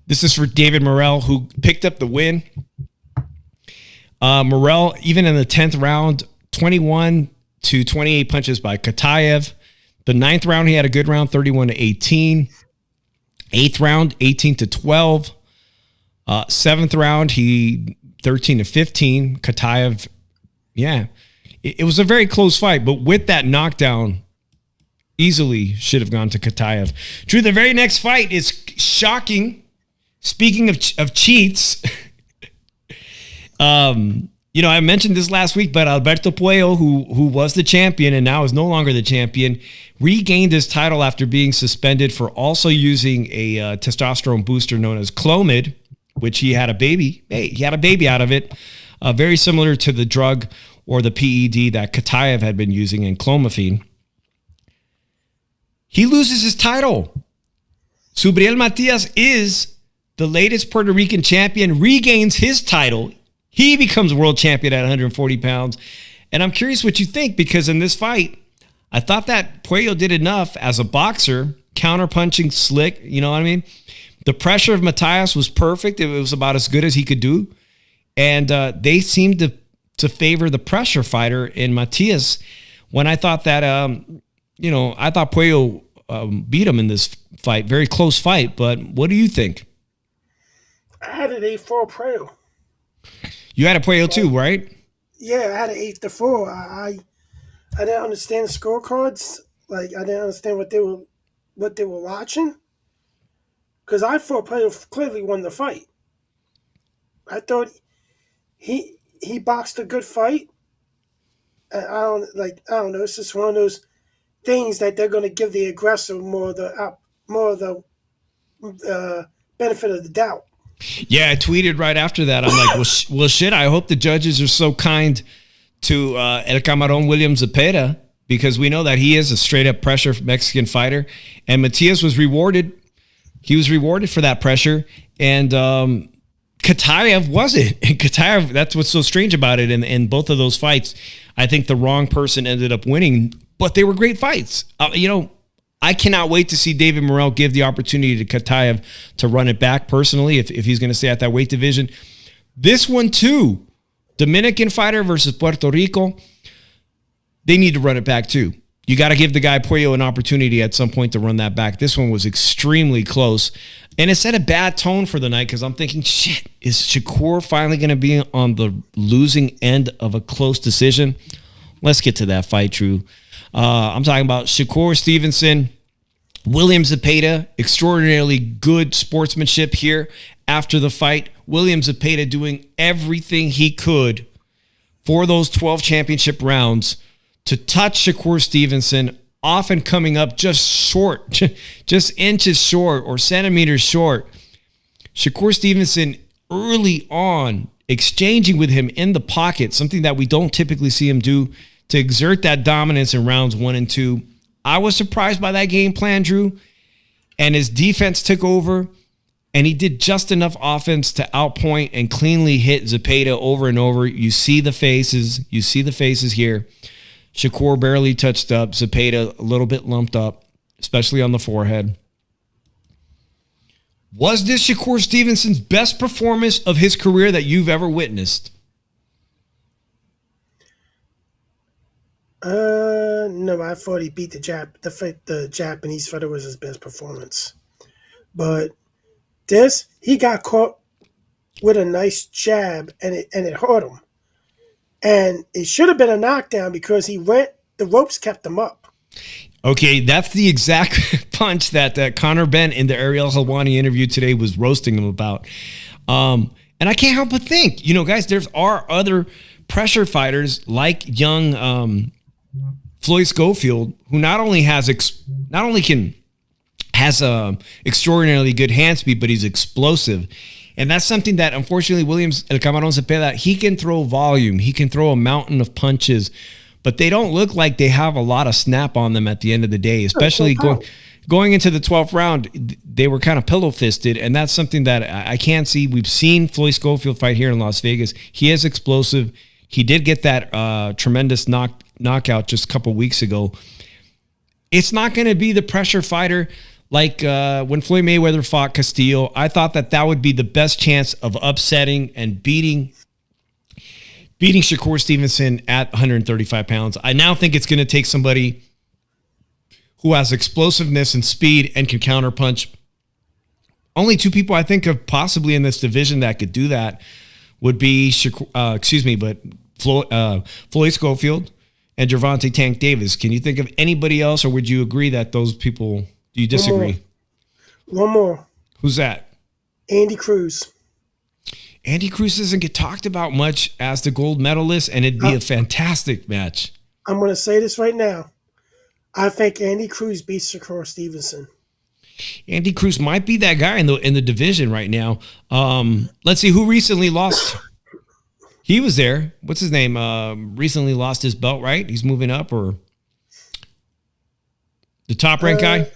This is for David Morrell, who picked up the win. Morrell, even in the 10th round, 21 to 28 punches by Katayev. The 9th round, he had a good round, 31 to 18. 8th round, 18 to 12. 7th round, he 13 to 15. Katayev, yeah. It was a very close fight, but with that knockdown, easily should have gone to Katayev. Drew, the very next fight is shocking. Speaking of cheats, I mentioned this last week, but Alberto Puello, who was the champion and now is no longer the champion, regained his title after being suspended for also using a testosterone booster known as Clomid, which he had a baby. He had a baby out of it, very similar to the drug or the PED that Katayev had been using in clomiphene. He loses his title. Subriel Matias is the latest Puerto Rican champion, regains his title. He becomes world champion at 140 pounds. And I'm curious what you think, because in this fight, I thought that Puello did enough as a boxer, counter-punching slick, you know what I mean? The pressure of Matias was perfect. It was about as good as he could do. And they seemed to favor the pressure fighter in Matias, when I thought that, I thought Puello beat him in this fight. Very close fight, but what do you think? I had an 8-4 Puello. You had a Puello too, right? Yeah, I had an 8-4. I didn't understand the scorecards. Like, I didn't understand what they were watching. Because I thought Puello clearly won the fight. I thought he boxed a good fight. I don't know. It's just one of those things that they're going to give the aggressor more of the benefit of the doubt. Yeah, I tweeted right after that. I'm like, well, shit, I hope the judges are so kind to El Camarón William Zepeda, because we know that he is a straight-up pressure Mexican fighter. And Matias was rewarded. He was rewarded for that pressure. And Katayev wasn't. And Katayev, that's what's so strange about it. In both of those fights, I think the wrong person ended up winning. But they were great fights. I cannot wait to see David Morrell give the opportunity to Katayev to run it back personally if he's going to stay at that weight division. This one too, Dominican fighter versus Puerto Rico, they need to run it back too. You got to give the guy Puello an opportunity at some point to run that back. This one was extremely close. And it set a bad tone for the night, because I'm thinking, shit, is Shakur finally going to be on the losing end of a close decision? Let's get to that fight, Drew. I'm talking about Shakur Stevenson, William Zepeda. Extraordinarily good sportsmanship here after the fight. William Zepeda doing everything he could for those 12 championship rounds to touch Shakur Stevenson often coming up just short, just inches short or centimeters short. Shakur Stevenson early on exchanging with him in the pocket, something that we don't typically see him do to exert that dominance in rounds 1 and 2. I was surprised by that game plan, Drew, and his defense took over, and he did just enough offense to outpoint and cleanly hit Zepeda over and over. You see the faces. You see the faces here. Shakur barely touched up. Zepeda a little bit lumped up, especially on the forehead. Was this Shakur Stevenson's best performance of his career that you've ever witnessed? No, I thought he beat the Japanese fighter was his best performance. But he got caught with a nice jab and it hurt him. And it should have been a knockdown because the ropes kept him up. Okay, that's the exact punch that Conor Benn in the Ariel Helwani interview today was roasting him about. And I can't help but think, guys, there's other pressure fighters like young Floyd Schofield, who not only has extraordinarily good hand speed, but he's explosive. And that's something that, unfortunately, Williams El Camarón Zepeda, he can throw volume. He can throw a mountain of punches, but they don't look like they have a lot of snap on them at the end of the day, especially going into the 12th round. They were kind of pillow-fisted, and that's something that I can't see. We've seen Floyd Schofield fight here in Las Vegas. He is explosive. He did get that tremendous knockout just a couple weeks ago. It's not going to be the pressure fighter like when Floyd Mayweather fought Castillo. I thought that would be the best chance of upsetting and beating Shakur Stevenson at 135 pounds. I now think it's going to take somebody who has explosiveness and speed and can counterpunch. Only two people I think of possibly in this division that could do that would be Floyd Schofield and Gervonta Tank Davis. Can you think of anybody else, or would you agree that those people? Do you disagree? One more. Who's that? Andy Cruz. Andy Cruz doesn't get talked about much as the gold medalist, and it'd be a fantastic match. I'm going to say this right now. I think Andy Cruz beats Shakur Stevenson. Andy Cruz might be that guy in the division right now. Let's see who recently lost. He was there. What's his name? Recently lost his belt, right? He's moving up, or the top ranked guy.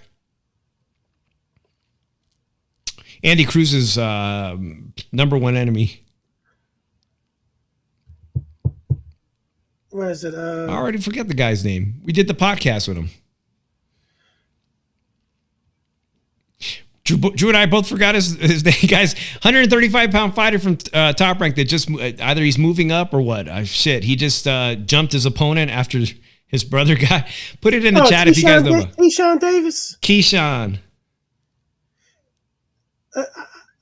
Andy Cruz's number one enemy. What is it? I already forget the guy's name. We did the podcast with him. Drew and I both forgot his name, guys. 135-pound fighter from Top Rank that just either he's moving up or what. He just jumped his opponent after his brother got. Put it in the chat if you guys know. Keyshawn Davis. Keyshawn.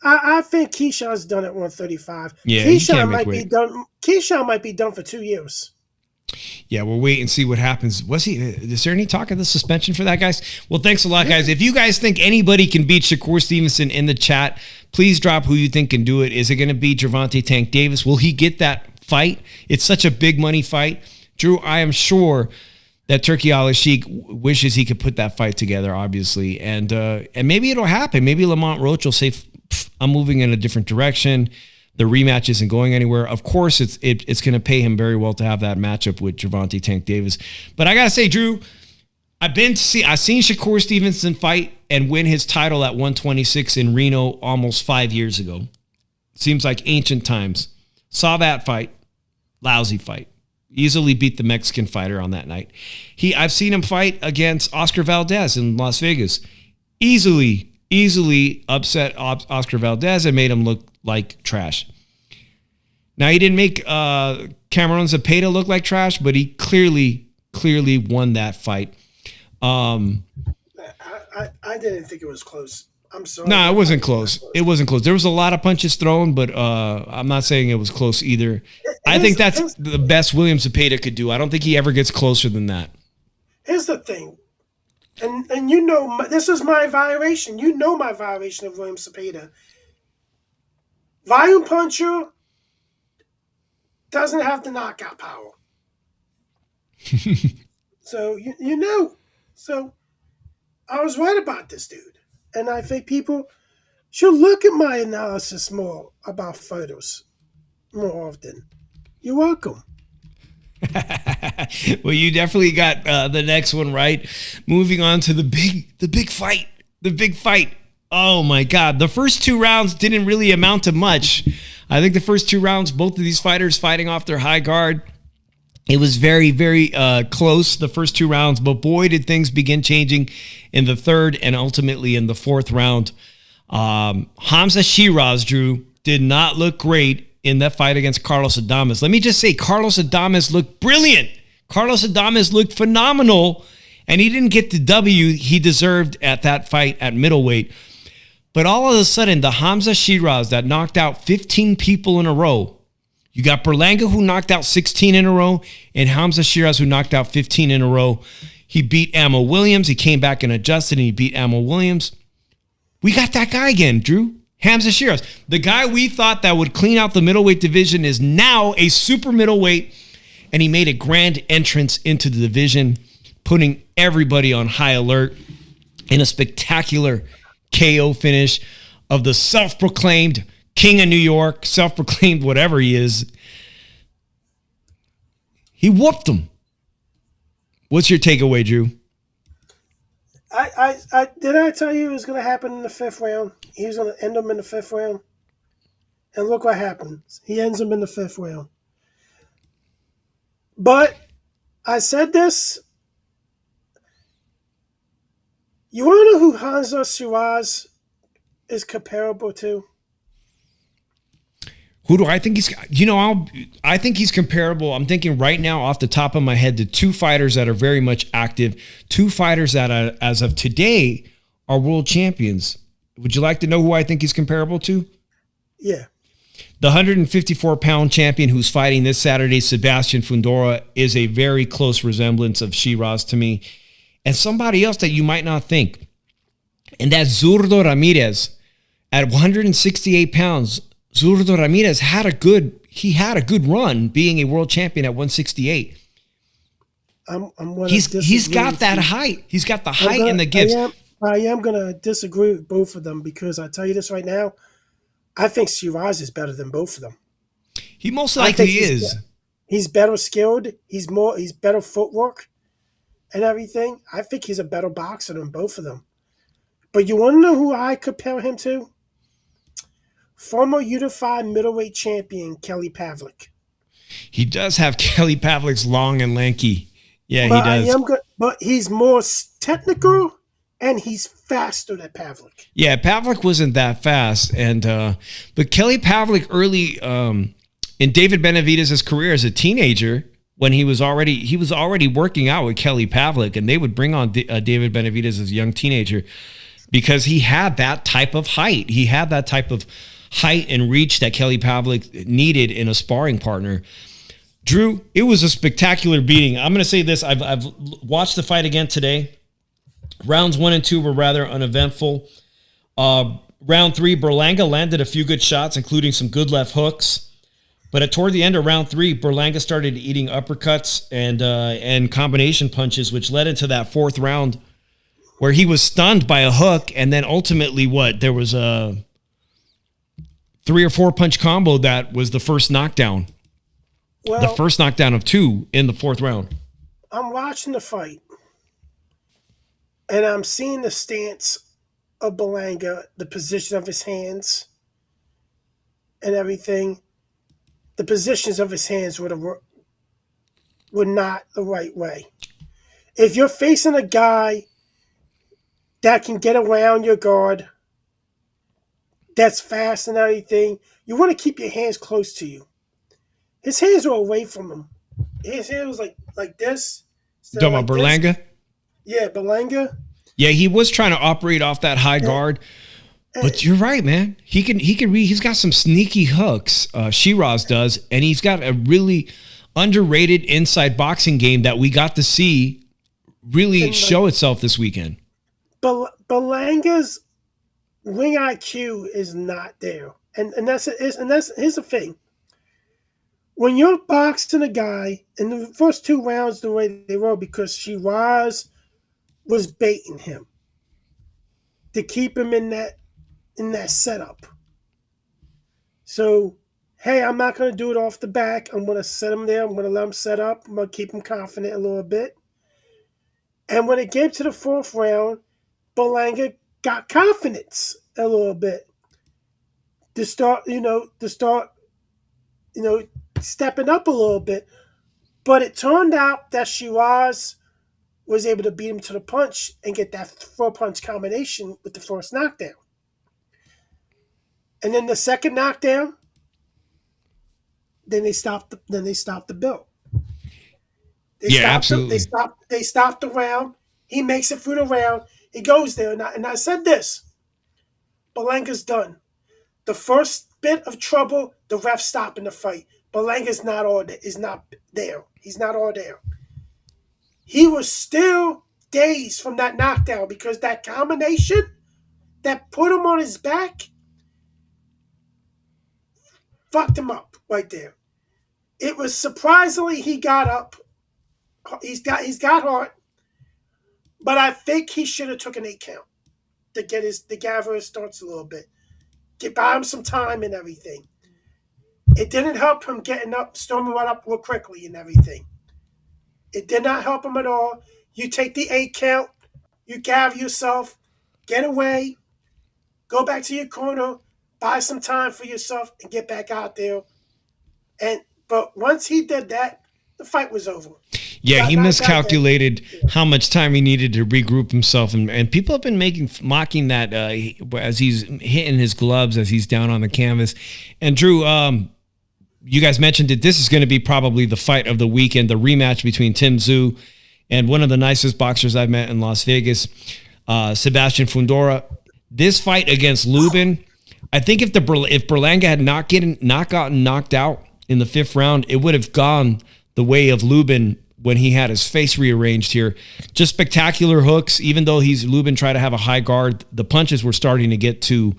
I think Keyshawn's done at 135. Yeah, Keyshawn might be done. Keyshawn might be done for 2 years. Yeah, we'll wait and see what happens. Is there any talk of the suspension for that, guys? Well, thanks a lot, guys. If you guys think anybody can beat Shakur Stevenson in the chat, please drop who you think can do it. Is it going to be Gervonta Tank Davis? Will he get that fight? It's such a big money fight. Drew, I am sure that Turki Al-Sheikh wishes he could put that fight together, obviously. And maybe it'll happen. Maybe Lamont Roach will say, I'm moving in a different direction. The rematch isn't going anywhere. Of course, it's going to pay him very well to have that matchup with Gervonta Tank Davis. But I got to say, Drew, I've seen Shakur Stevenson fight and win his title at 126 in Reno almost 5 years ago. Seems like ancient times. Saw that fight. Lousy fight. Easily beat the Mexican fighter on that night. I've seen him fight against Oscar Valdez in Las Vegas. Easily upset Oscar Valdez and made him look like trash. Now, he didn't make Cameron Zepeda look like trash, but he clearly won that fight. I didn't think it was close. I'm sorry. No, it wasn't close. It wasn't close. There was a lot of punches thrown, but I'm not saying it was close either. I think that's the best William Zepeda could do. I don't think he ever gets closer than that. Here's the thing. And this is my violation. You know my violation of William Zepeda. Volume puncher doesn't have the knockout power. So you know So I was right about this dude. And I think people should look at my analysis more about photos more often. You're welcome. Well, you definitely got the next one right. Moving on to the big fight. The big fight. Oh my God. The first two rounds didn't really amount to much. I think the first two rounds, both of these fighters fighting off their high guard. It was very, very close the first two rounds, but boy, did things begin changing in the third and ultimately in the fourth round. Hamza Shiraz, Drew, did not look great in that fight against Carlos Adames. Let me just say, Carlos Adames looked brilliant. Carlos Adames looked phenomenal, and he didn't get the W he deserved at that fight at middleweight. But all of a sudden, the Hamza Shiraz that knocked out 15 people in a row, you got Berlanga who knocked out 16 in a row, and Hamza Shiraz who knocked out 15 in a row. He beat Ammo Williams. He came back and adjusted, and he beat Ammo Williams. We got that guy again, Drew. Hamza Shiraz. The guy we thought that would clean out the middleweight division is now a super middleweight, and he made a grand entrance into the division, putting everybody on high alert in a spectacular KO finish of the self-proclaimed King of New York, self-proclaimed whatever he is. He whooped him. What's your takeaway, Drew? Did I tell you it was going to happen in the fifth round? He was going to end him in the fifth round. And look what happens. He ends him in the fifth round. But I said this. You want to know who Hamza Shiraz is comparable to? Who do I think he's? I think he's comparable. I'm thinking right now off the top of my head to two fighters that are very much active, two fighters that are, as of today, are world champions. Would you like to know who I think he's comparable to? Yeah. The 154-pound champion who's fighting this Saturday, Sebastian Fundora, is a very close resemblance of Shiraz to me. And somebody else that you might not think, and that's Zurdo Ramirez. At 168 pounds, Zurdo Ramirez had a good run being a world champion at 168. He's got that height. He's got the height and the gifts. I am going to disagree with both of them because I tell you this right now, I think Shiraz is better than both of them. He most likely is. He's better skilled. He's better footwork and everything. I think he's a better boxer than both of them. But you want to know who I compare him to? Former unified middleweight champion Kelly Pavlik. He does have Kelly Pavlik's long and lanky. Yeah, he does. But he's more technical and he's faster than Pavlik. Yeah, Pavlik wasn't that fast, and but Kelly Pavlik early in David Benavidez' career as a teenager, when he was already working out with Kelly Pavlik, and they would bring on David Benavidez as a young teenager because he had that type of height. He had that type of height and reach that Kelly Pavlik needed in a sparring partner. Drew, it was a spectacular beating. I'm going to say this. I've watched the fight again today. Rounds 1 and 2 were rather uneventful. Round 3, Berlanga landed a few good shots, including some good left hooks. But toward the end of round 3, Berlanga started eating uppercuts and combination punches, which led into that fourth round where he was stunned by a hook. And then ultimately there was a 3 or 4 punch combo that was the first knockdown. Well, the first knockdown of 2 in the fourth round. I'm watching the fight, and I'm seeing the stance of Berlanga, the position of his hands, and everything. The positions of his hands were not the right way. If you're facing a guy that can get around your guard, that's fast and everything, you want to keep your hands close to you. His hands were away from him. His hand was like this. Talking about Berlanga? Yeah, Berlanga. Yeah, he was trying to operate off that high guard. But you're right, man. He's got some sneaky hooks. Shiraz does, and he's got a really underrated inside boxing game that we got to see really show itself this weekend. Berlanga's ring IQ is not there, and that's here's the thing. When you're boxing a guy in the first 2 rounds the way they were, because Shiraz was baiting him to keep him in that setup. So, hey, I'm not going to do it off the back. I'm going to set him there. I'm going to let him set up. I'm going to keep him confident a little bit. And when it came to the fourth round, Berlanga got confidence a little bit to start stepping up a little bit. But it turned out that Shiraz was able to beat him to the punch and get that 4-punch combination with the first knockdown. And then the second knockdown, then they stopped the belt. Absolutely. They stopped the round. He makes it through the round. He goes there, and I said this: Berlanga's done. The first bit of trouble, the ref stopping the fight. Berlanga's not there. He's not all there. He was still dazed from that knockdown because that combination that put him on his back fucked him up right there. It was surprisingly he got up. He's got heart, but I think he should have took an 8 count to gather his thoughts a little bit, buy him some time and everything. It didn't help him getting up, storming right up real quickly and everything. It did not help him at all. You take the 8 count, you gather yourself, get away, go back to your corner, buy some time for yourself, and get back out there. But once he did that, the fight was over. Yeah, he miscalculated how much time he needed to regroup himself, and people have been mocking that as he's hitting his gloves as he's down on the canvas. And Drew, you guys mentioned that this is going to be probably the fight of the weekend, the rematch between Tim Tszyu and one of the nicest boxers I've met in Las Vegas, Sebastian Fundora. This fight against Lubin, I think if Berlanga had not gotten knocked out in the 5th round, it would have gone the way of Lubin when he had his face rearranged here. Just spectacular hooks. Even though Lubin tried to have a high guard, the punches were starting to get to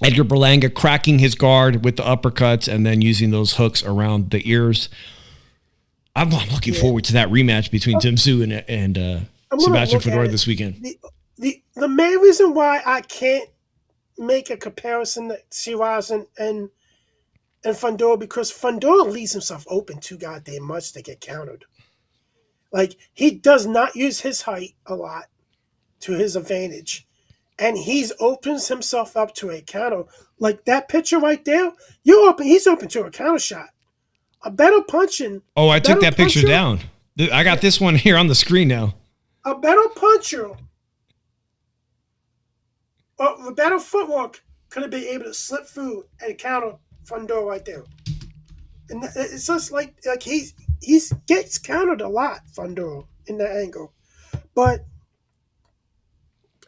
Edgar Berlanga, cracking his guard with the uppercuts and then using those hooks around the ears. I'm looking forward to that rematch between Tim Tszyu and Sebastian Fundora this weekend. The main reason why I can't make a comparison to Shiraz and Fundora, because Fundora leaves himself open too goddamn much to get countered. Like, he does not use his height a lot to his advantage. And he's opens himself up to a counter. Like that picture right there, he's open to a counter shot. A better punching. Oh, I took that picture down. I got this one here on the screen now. A better puncher, or a better footwork could have been able to slip through and counter Fundora right there. And it's just like he gets countered a lot, Fundora, in that angle. But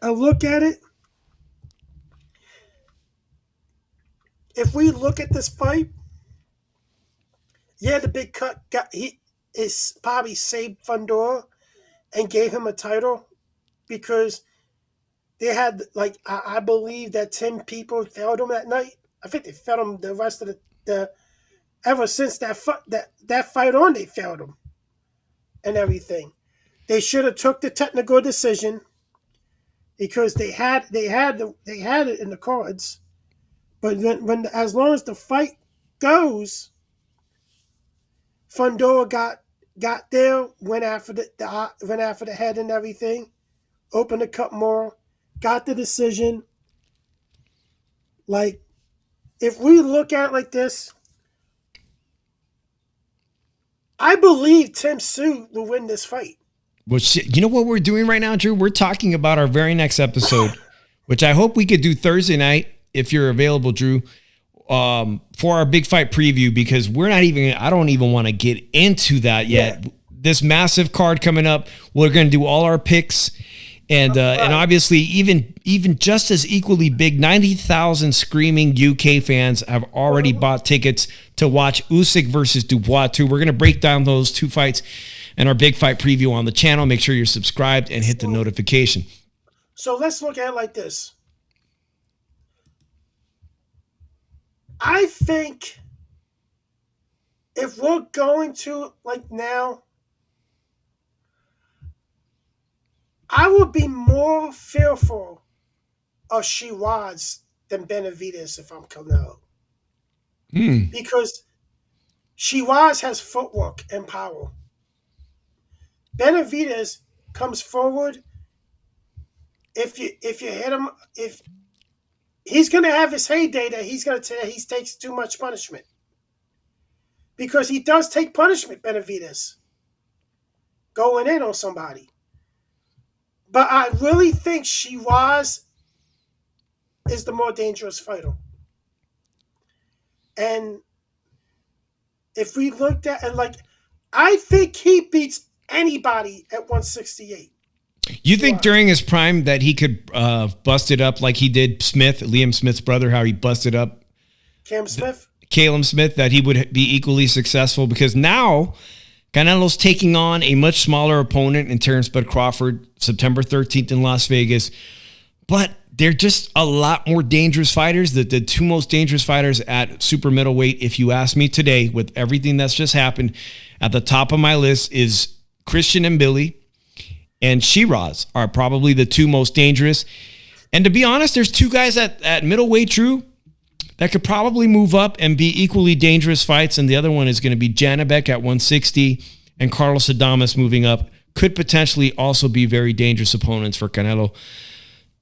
I look at it. If we look at this fight, the big cut is probably saved Fundora and gave him a title, because they had, like, I believe that 10 people failed him that night. I think they failed him the rest of the ever since that fight on, they failed him and everything. They should have took the technical decision, because they had it in the cards. But when as long as the fight goes, Fundora got there, went after the head and everything, opened the cup more, got the decision. Like, if we look at it like this, I believe Tim Tszyu will win this fight. Well, you know what we're doing right now, Drew? We're talking about our very next episode, which I hope we could do Thursday night if you're available, Drew, for our big fight preview, because I don't even want to get into that yet. Yeah. This massive card coming up, we're going to do all our picks. And obviously, even just as equally big, 90,000 screaming UK fans have already bought tickets to watch Usyk versus Dubois too. We're going to break down those two fights and our big fight preview on the channel. Make sure you're subscribed and hit the notification. So let's look at it like this. I think if we're going to, like, now, I would be more fearful of Shiraz than Benavidez if I'm Canelo. Because Shiraz has footwork and power. Benavidez comes forward. If you hit him, if he's going to have his heyday, that he's going to tell he takes too much punishment, because he does take punishment. Benavidez going in on somebody, but I really think Shiraz is the more dangerous fighter. And if we looked at I think he beats anybody at 168. You think during his prime that he could bust it up like he did Liam Smith's brother, how he busted up Caleb Smith, that he would be equally successful? Because now Canelo's taking on a much smaller opponent in Terrence Bud Crawford, September 13th in Las Vegas. But they're just a lot more dangerous fighters. The two most dangerous fighters at super middleweight, if you ask me today, with everything that's just happened, at the top of my list is Christian and Billy and Shiraz are probably the two most dangerous. And to be honest, there's two guys at middleweight, Drew, that could probably move up and be equally dangerous fights. And the other one is going to be Janibek at 160, and Carlos Adames moving up could potentially also be very dangerous opponents for Canelo.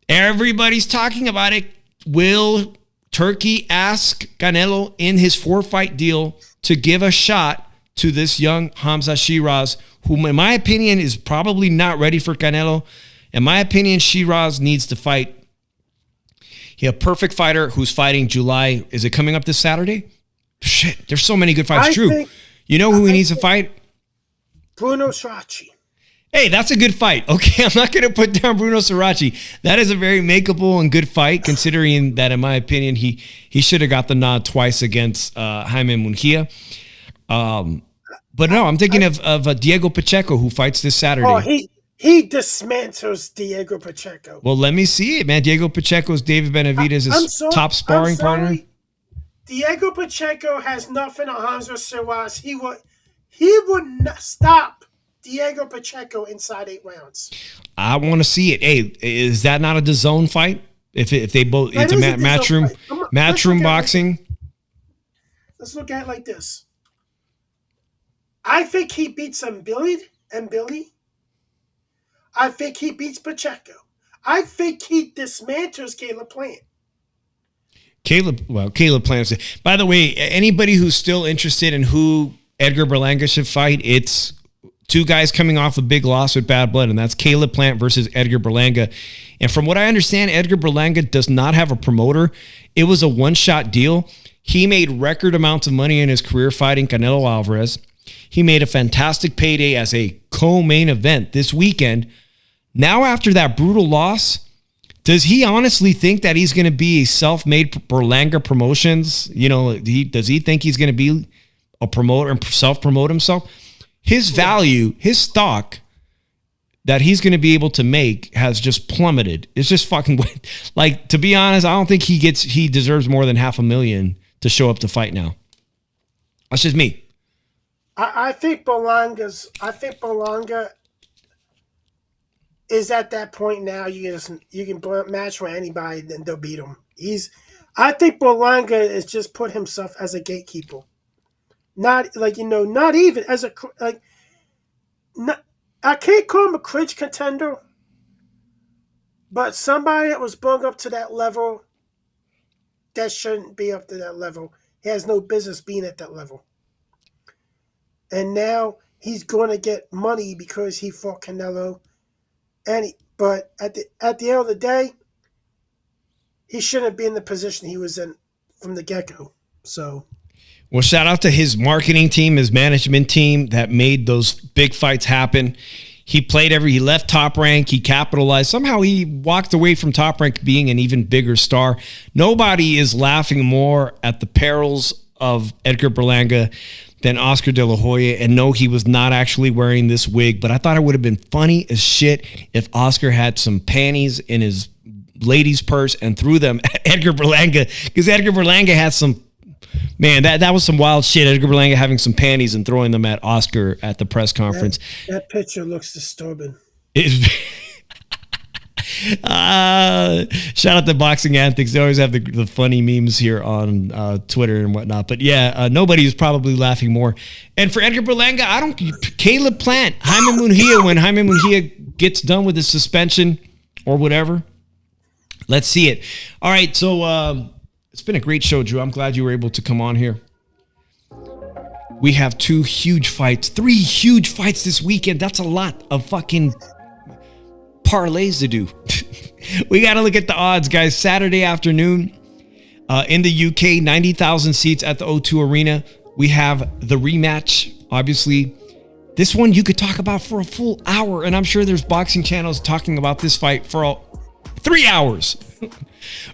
Everybody's talking about it. Will Turkey ask Canelo in his 4-fight deal to give a shot to this young Hamza Shiraz, who in my opinion is probably not ready for Canelo? In my opinion, Shiraz needs to fight. He a perfect fighter who's fighting July. Is it coming up this Saturday? Shit, there's so many good fights. True. You know who he needs to fight? Bruno Sarachi. Hey, that's a good fight. Okay, I'm not going to put down Bruno Sarachi. That is a very makeable and good fight, considering that, in my opinion, he should have got the nod twice against Jaime Munguia. But no, I'm thinking of Diego Pacheco, who fights this Saturday. Oh, he dismantles Diego Pacheco. Well, let me see it, man. Diego Pacheco's David Benavidez' top sparring partner. Diego Pacheco has nothing on Hamza Shiraz. He would not stop Diego Pacheco inside 8 rounds. I want to see it. Hey, is that not a DAZN fight? If they both, it's a matchroom boxing. Let's look at it like this. I think he beats Billy. I think he beats Pacheco. I think he dismantles Caleb Plant. Caleb Plant. By the way, anybody who's still interested in who Edgar Berlanga should fight, it's two guys coming off a big loss with bad blood, and that's Caleb Plant versus Edgar Berlanga. And from what I understand, Edgar Berlanga does not have a promoter. It was a one-shot deal. He made record amounts of money in his career fighting Canelo Alvarez. He made a berlantic payday as a co-main event this weekend. Now, after that brutal loss, does he honestly think that he's going to be a self-made Berlanga Promotions? You know, does he think he's going to be a promoter and self-promote himself? His value, his stock that he's going to be able to make has just plummeted. It's just fucking, like, to be honest, I don't think he deserves more than $500,000 to show up to fight now. That's just me. I think Berlanga is at that point now. You can match with anybody, then they'll beat him. I think Berlanga has just put himself as a gatekeeper. Not even as I can't call him a clinch contender, but somebody that was brought up to that level that shouldn't be up to that level. He has no business being at that level. And now he's going to get money because he fought Canelo. But at the end of the day, he shouldn't be in the position he was in from the get-go. So, well, shout out to his marketing team, his management team that made those big fights happen. He left Top Rank, he capitalized. Somehow he walked away from Top Rank being an even bigger star. Nobody is laughing more at the perils of Edgar Berlanga than Oscar De La Hoya. And no, he was not actually wearing this wig, but I thought it would have been funny as shit if Oscar had some panties in his ladies' purse and threw them at Edgar Berlanga, because Edgar Berlanga had some, man, that was some wild shit. Edgar Berlanga having some panties and throwing them at Oscar at the press conference. That picture looks disturbing. Shout out to Boxing Antics. They always have the funny memes here on Twitter and whatnot. But yeah, nobody is probably laughing more. And for Edgar Berlanga, Caleb Plant, Jaime Munguia, when Jaime Munguia gets done with his suspension or whatever, let's see it. All right, so it's been a great show, Drew. I'm glad you were able to come on here. We have 3 huge fights this weekend. That's a lot of fucking parlays to do. We got to look at the odds, guys. Saturday afternoon in the UK, 90,000 seats at the O2 Arena. We have the rematch. Obviously, this one you could talk about for a full hour, and I'm sure there's boxing channels talking about this fight for 3 hours.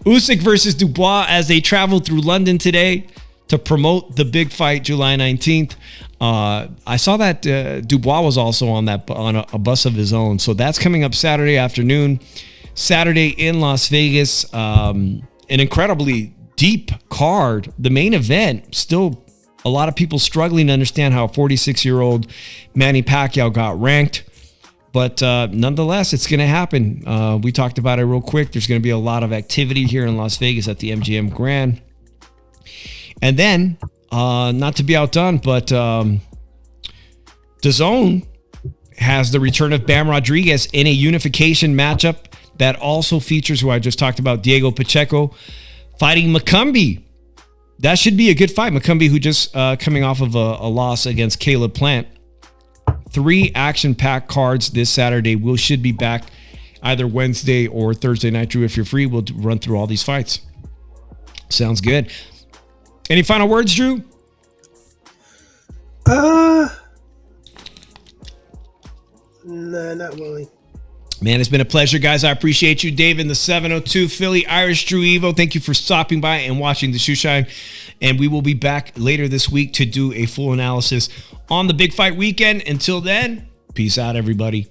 Usyk versus Dubois as they travel through London today to promote the big fight July 19th. I saw that Dubois was also on a bus of his own. So that's coming up Saturday afternoon. Saturday in Las Vegas. An incredibly deep card. The main event, still a lot of people struggling to understand how a 46-year-old Manny Pacquiao got ranked. But nonetheless, it's going to happen. We talked about it real quick. There's going to be a lot of activity here in Las Vegas at the MGM Grand. And then, not to be outdone, but DAZN has the return of Bam Rodriguez in a unification matchup that also features who I just talked about, Diego Pacheco, fighting Macumbi. That should be a good fight. Macumbi, who just coming off of a loss against Caleb Plant. 3 action-packed cards this Saturday. We should be back either Wednesday or Thursday night. Drew, if you're free, we'll run through all these fights. Sounds good. Any final words, Drew? Nah, not really. Man, it's been a pleasure, guys. I appreciate you. Dave in the 702 Philly, Irish Drew Evo. Thank you for stopping by and watching the Shoe Shine. And we will be back later this week to do a full analysis on the big fight weekend. Until then, peace out, everybody.